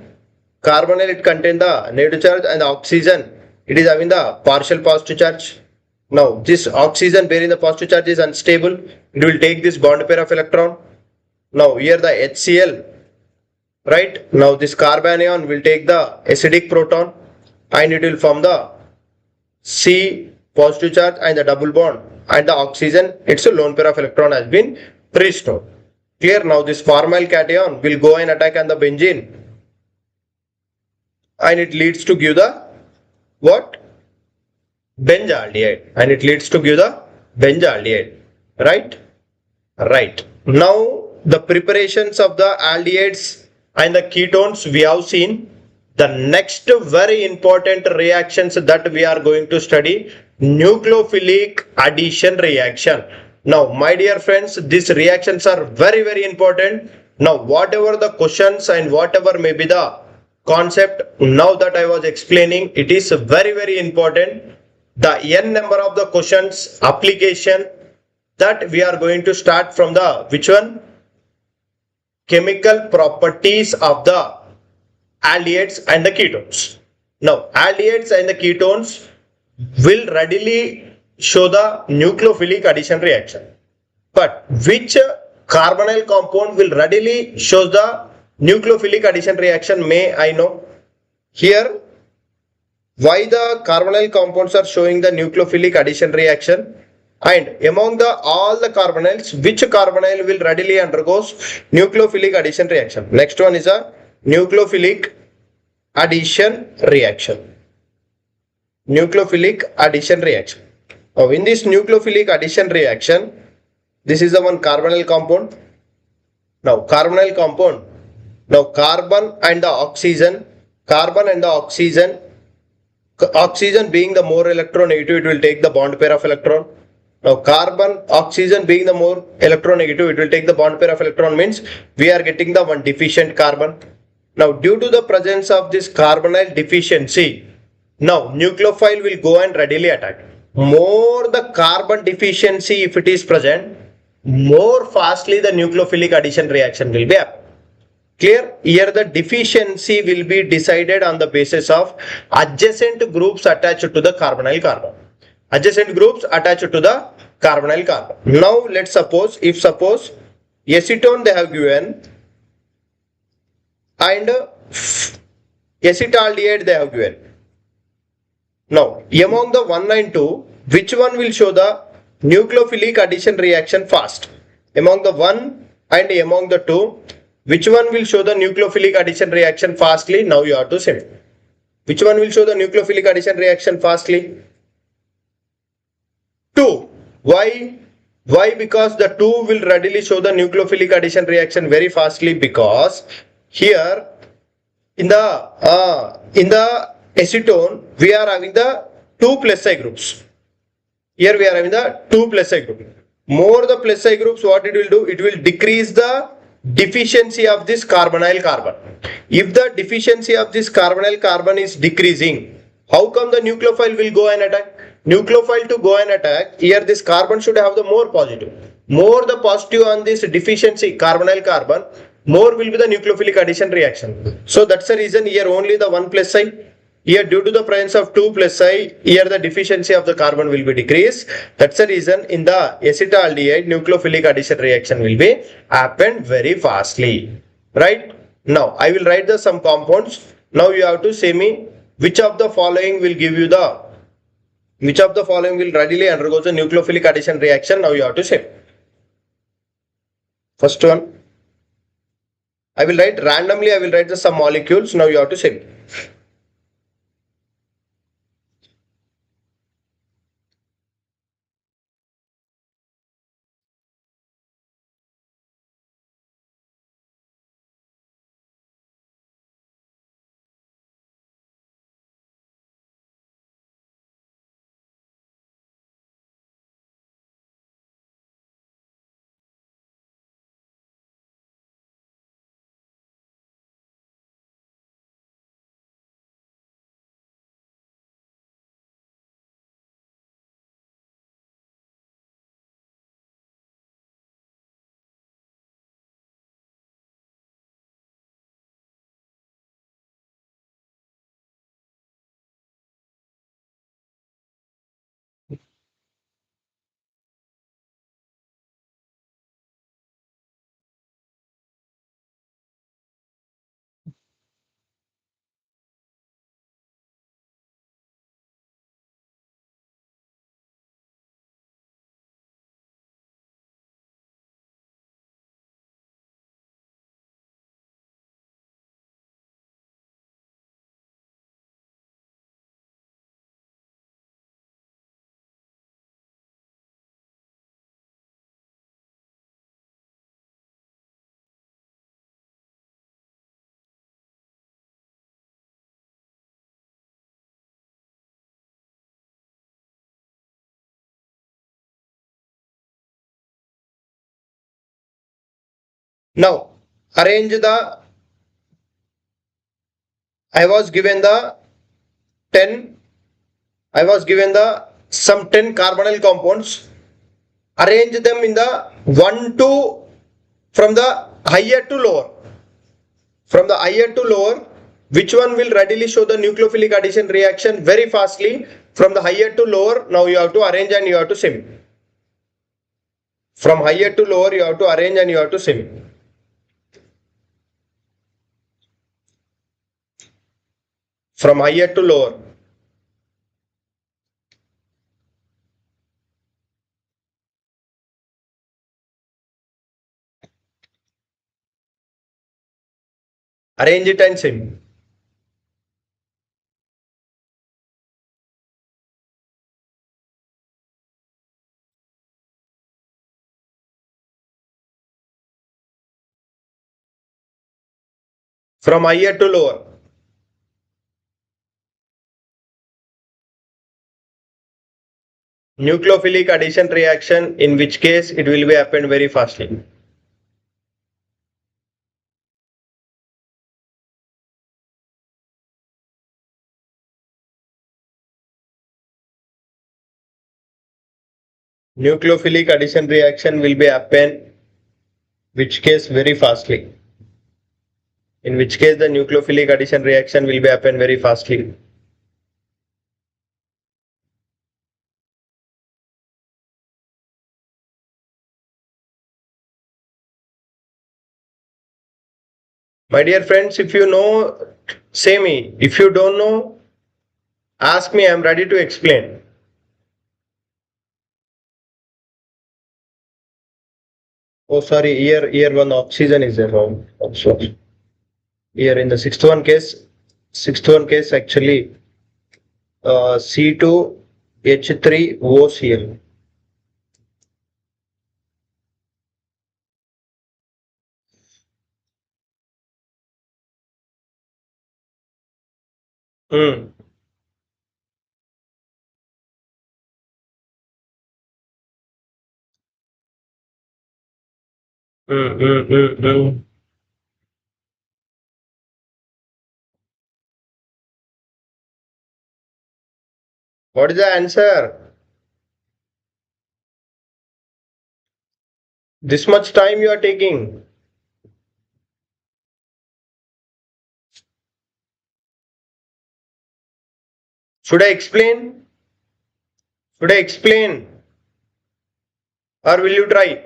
Carbonyl it contains the negative charge and the oxygen it is having the partial positive charge. Now this oxygen bearing the positive charge is unstable. It will take this bond pair of electron. Now here the HCl. Right? Now this carbanion will take the acidic proton and it will form the C positive charge and the double bond, and the oxygen its a lone pair of electron has been restored. Clear? Now this formyl cation will go and attack on the benzene and it leads to give the what? Benzaldehyde, and it leads to give the benzaldehyde. Right? Right. Now the preparations of the aldehydes and the ketones we have seen. The next very important reactions that we are going to study, nucleophilic addition reaction. Now my dear friends, these reactions are very important. Now whatever the questions and whatever may be the concept now that I was explaining, it is very important. the n number of the questions application that we are going to start from the which one? Chemical properties of the aldehydes and the ketones. Now, aldehydes and the ketones will readily show the nucleophilic addition reaction. But which carbonyl compound will readily show the nucleophilic addition reaction? May I know? Here, why the carbonyl compounds are showing the nucleophilic addition reaction? And among the all the carbonyls, which carbonyl will readily undergoes nucleophilic addition reaction? Next one is a nucleophilic addition reaction. Nucleophilic addition reaction. Now, in this nucleophilic addition reaction, this is the one carbonyl compound. Now, carbonyl compound. Now, carbon and the oxygen. Carbon and the oxygen. Oxygen being the more electronegative, it will take the bond pair of electron. Now, carbon, oxygen being the more electronegative, it will take the bond pair of electron, means we are getting the one deficient carbon. Now, due to the presence of this carbonyl deficiency, now nucleophile will go and readily attack. More the carbon deficiency if it is present, more fastly the nucleophilic addition reaction will be happening. Clear? Here the deficiency will be decided on the basis of adjacent groups attached to the carbonyl carbon. Adjacent groups attached to the carbonyl carbon. Now let's suppose, if suppose acetone they have given and acetaldehyde they have given. Now among the 1 and 2, which one will show the nucleophilic addition reaction fast? Among the 1 and among the 2, which one will show the nucleophilic addition reaction fastly? Now you have to say. Which one will show the nucleophilic addition reaction fastly? 2. Why? Why? Because the 2 will readily show the nucleophilic addition reaction very fastly, because here in the acetone we are having the 2 plus I groups. Here we are having the 2 plus I group. More the plus I groups, what it will do? It will decrease the deficiency of this carbonyl carbon. If the deficiency of this carbonyl carbon is decreasing, how come the nucleophile will go and attack? Nucleophile to go and attack, here this carbon should have the more positive. More the positive on this deficiency carbonyl carbon, more will be the nucleophilic addition reaction. So that's the reason here only the 1 plus I. Here due to the presence of 2 plus I, here the deficiency of the carbon will be decreased. That's the reason in the acetaldehyde nucleophilic addition reaction will be happen very fastly. Right? Now I will write the some compounds. Now you have to say me which of the following will give you the, which of the following will readily undergo the nucleophilic addition reaction. Now you have to say. First one, I will write randomly, I will write the some molecules. Now you have to say. Now arrange the, I was given the 10, I was given the some 10 carbonyl compounds, arrange them in the 1 to from the higher to lower. From the higher to lower, which one will readily show the nucleophilic addition reaction very fastly? From the higher to lower, now you have to arrange and you have to semi. From higher to lower, you have to arrange and you have to semi. From higher to lower. Arrange it and semi. From higher to lower. Nucleophilic addition reaction, in which case it will be happened very fastly. Nucleophilic addition reaction will be happen, which case very fastly. In which case the nucleophilic addition reaction will be happen very fastly. My dear friends, if you know, say me. If you don't know, ask me, I am ready to explain. Oh, sorry, here one oxygen is there. Sorry. Here in the sixth one case actually C2H3OCl. Hmm. What is the answer? This much time you are taking. Should I explain? Should I explain? Or will you try?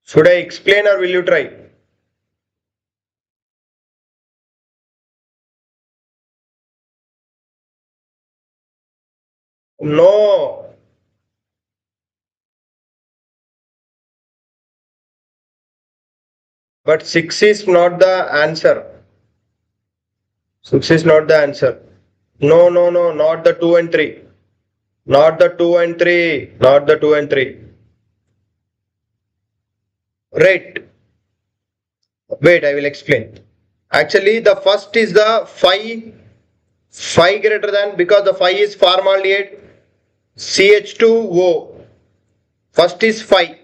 Should I explain or will you try? No. But 6 is not the answer. 6 is not the answer. No, not the 2 and 3. Not the 2 and 3. Not the 2 and 3. Right. Wait, I will explain. Actually, the first is the phi greater than, because the phi is formaldehyde, CH2O. First is phi.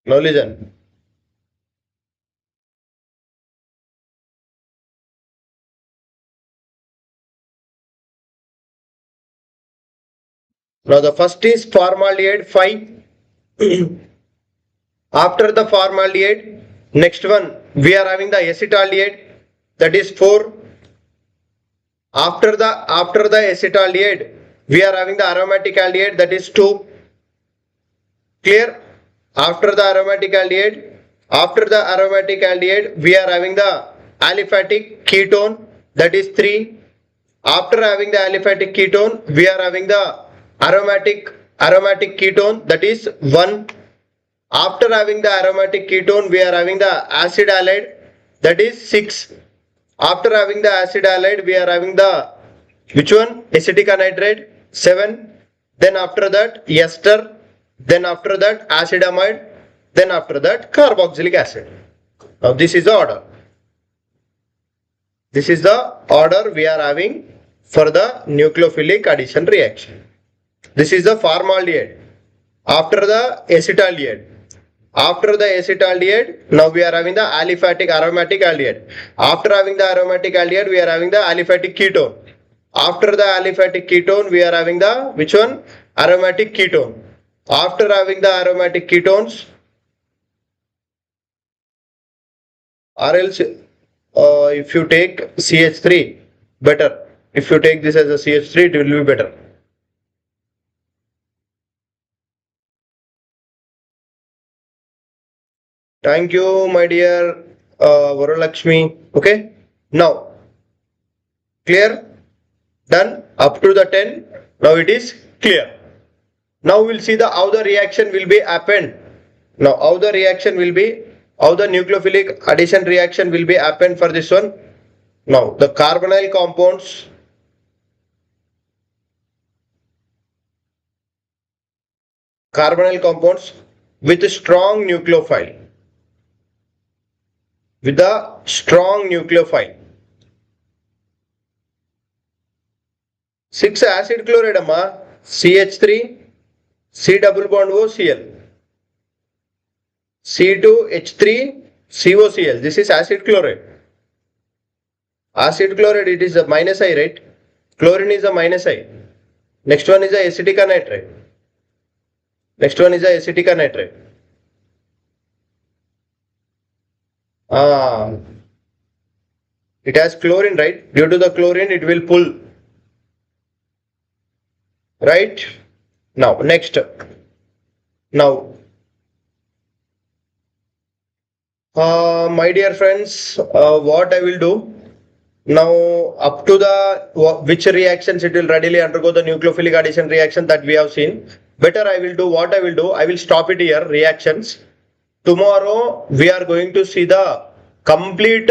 Now listen. Now the first is formaldehyde phi. After the formaldehyde, next one we are having the acetaldehyde, that is 4. After the acetaldehyde, we are having the aromatic aldehyde, that is 2. Clear? After the aromatic aldehyde, we are having the aliphatic ketone, that is 3. After having the aliphatic ketone, we are having the aromatic ketone, that is 1. After having the aromatic ketone, we are having the acid halide, that is 6. After having the acid halide, we are having the, which one? Acetic anhydride, 7. Then after that ester. Then after that acidamide. Then after that carboxylic acid. Now this is the order. This is the order we are having for the nucleophilic addition reaction. This is the formaldehyde. After the acetaldehyde. After the acetaldehyde, now we are having the aliphatic aromatic aldehyde. After having the aromatic aldehyde, we are having the aliphatic ketone. After the aliphatic ketone, we are having the which one? Aromatic ketone. After having the aromatic ketones, or else if you take CH3, better. If you take this as a CH3, it will be better. Thank you, my dear Varalakshmi. Okay. Now, clear? Done? Up to the 10. Now it is clear. Now we'll see the how the reaction will be happened. Now how the reaction will be, how the nucleophilic addition reaction will be happened for this one. Now the carbonyl compounds with a strong nucleophile. With a strong nucleophile. 6 acid chloride amma, CH3, C double bond O, Cl. C2H3, COCl. This is acid chloride. Acid chloride, it is a minus I, right? Chlorine is a minus I. Next one is a acetic anhydride. Next one is a acetic anhydride. It has chlorine, right? Due to the chlorine, it will pull. Right? Now, next. Now, my dear friends, what I will do now, up to the which reactions it will readily undergo the nucleophilic addition reaction that we have seen. Better I will do what I will do. I will stop it here. Reactions. Tomorrow we are going to see the complete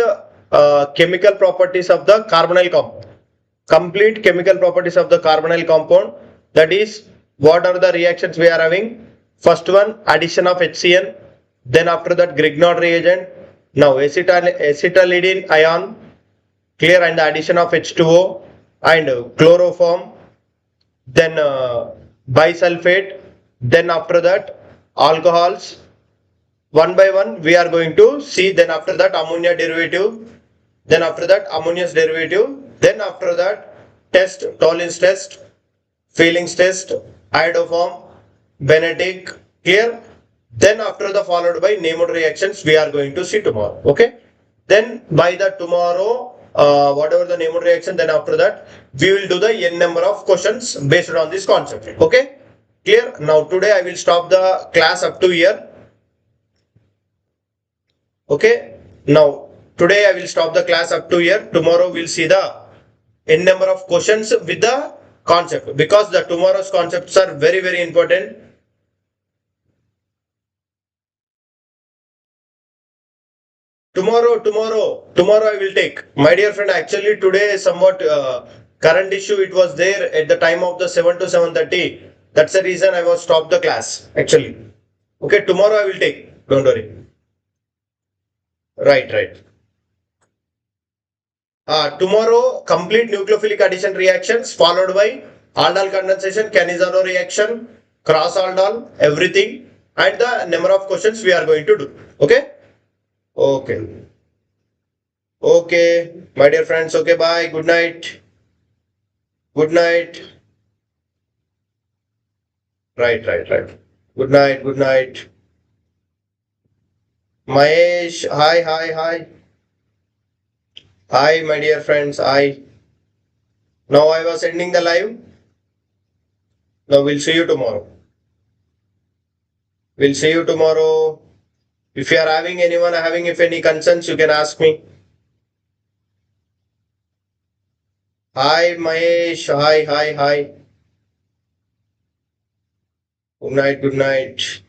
chemical properties of the carbonyl compound. Complete chemical properties of the carbonyl compound. That is, what are the reactions we are having? First one, addition of HCN. Then after that, Grignard reagent. Now acetylidene ion. Clear, and the addition of H2O and chloroform. Then bisulfate. Then after that, alcohols. One by one we are going to see. Then after that, ammonia derivative. Then after that, ammonia's derivative. Then after that, test, Tollens test, Fehling's test, iodoform, Benedict. Clear? Then after the followed by neighborhood reactions we are going to see tomorrow. Okay? Then by the tomorrow, whatever the neighborhood reaction, then after that we will do the n number of questions based on this concept. Okay? Clear? Now today I will stop the class up to here. Okay? Now today I will stop the class up to here. Tomorrow we'll see the n number of questions with the concept, because the tomorrow's concepts are very, very important. Tomorrow I will take. My dear friend, actually today somewhat current issue it was there at the time of the 7 to 7:30. That's the reason I was stopped the class actually. Okay, tomorrow I will take. Don't worry. Right. Tomorrow complete nucleophilic addition reactions followed by aldol condensation, Cannizzaro reaction, cross aldol, everything, and the number of questions we are going to do. Okay? Okay, my dear friends. Okay, bye. Good night. Right. Good night. Mahesh, hi. Hi, my dear friends. Hi. Now I was ending the live. Now we'll see you tomorrow. If you are having anyone if any concerns, you can ask me. Hi, Mahesh. Hi. Good night.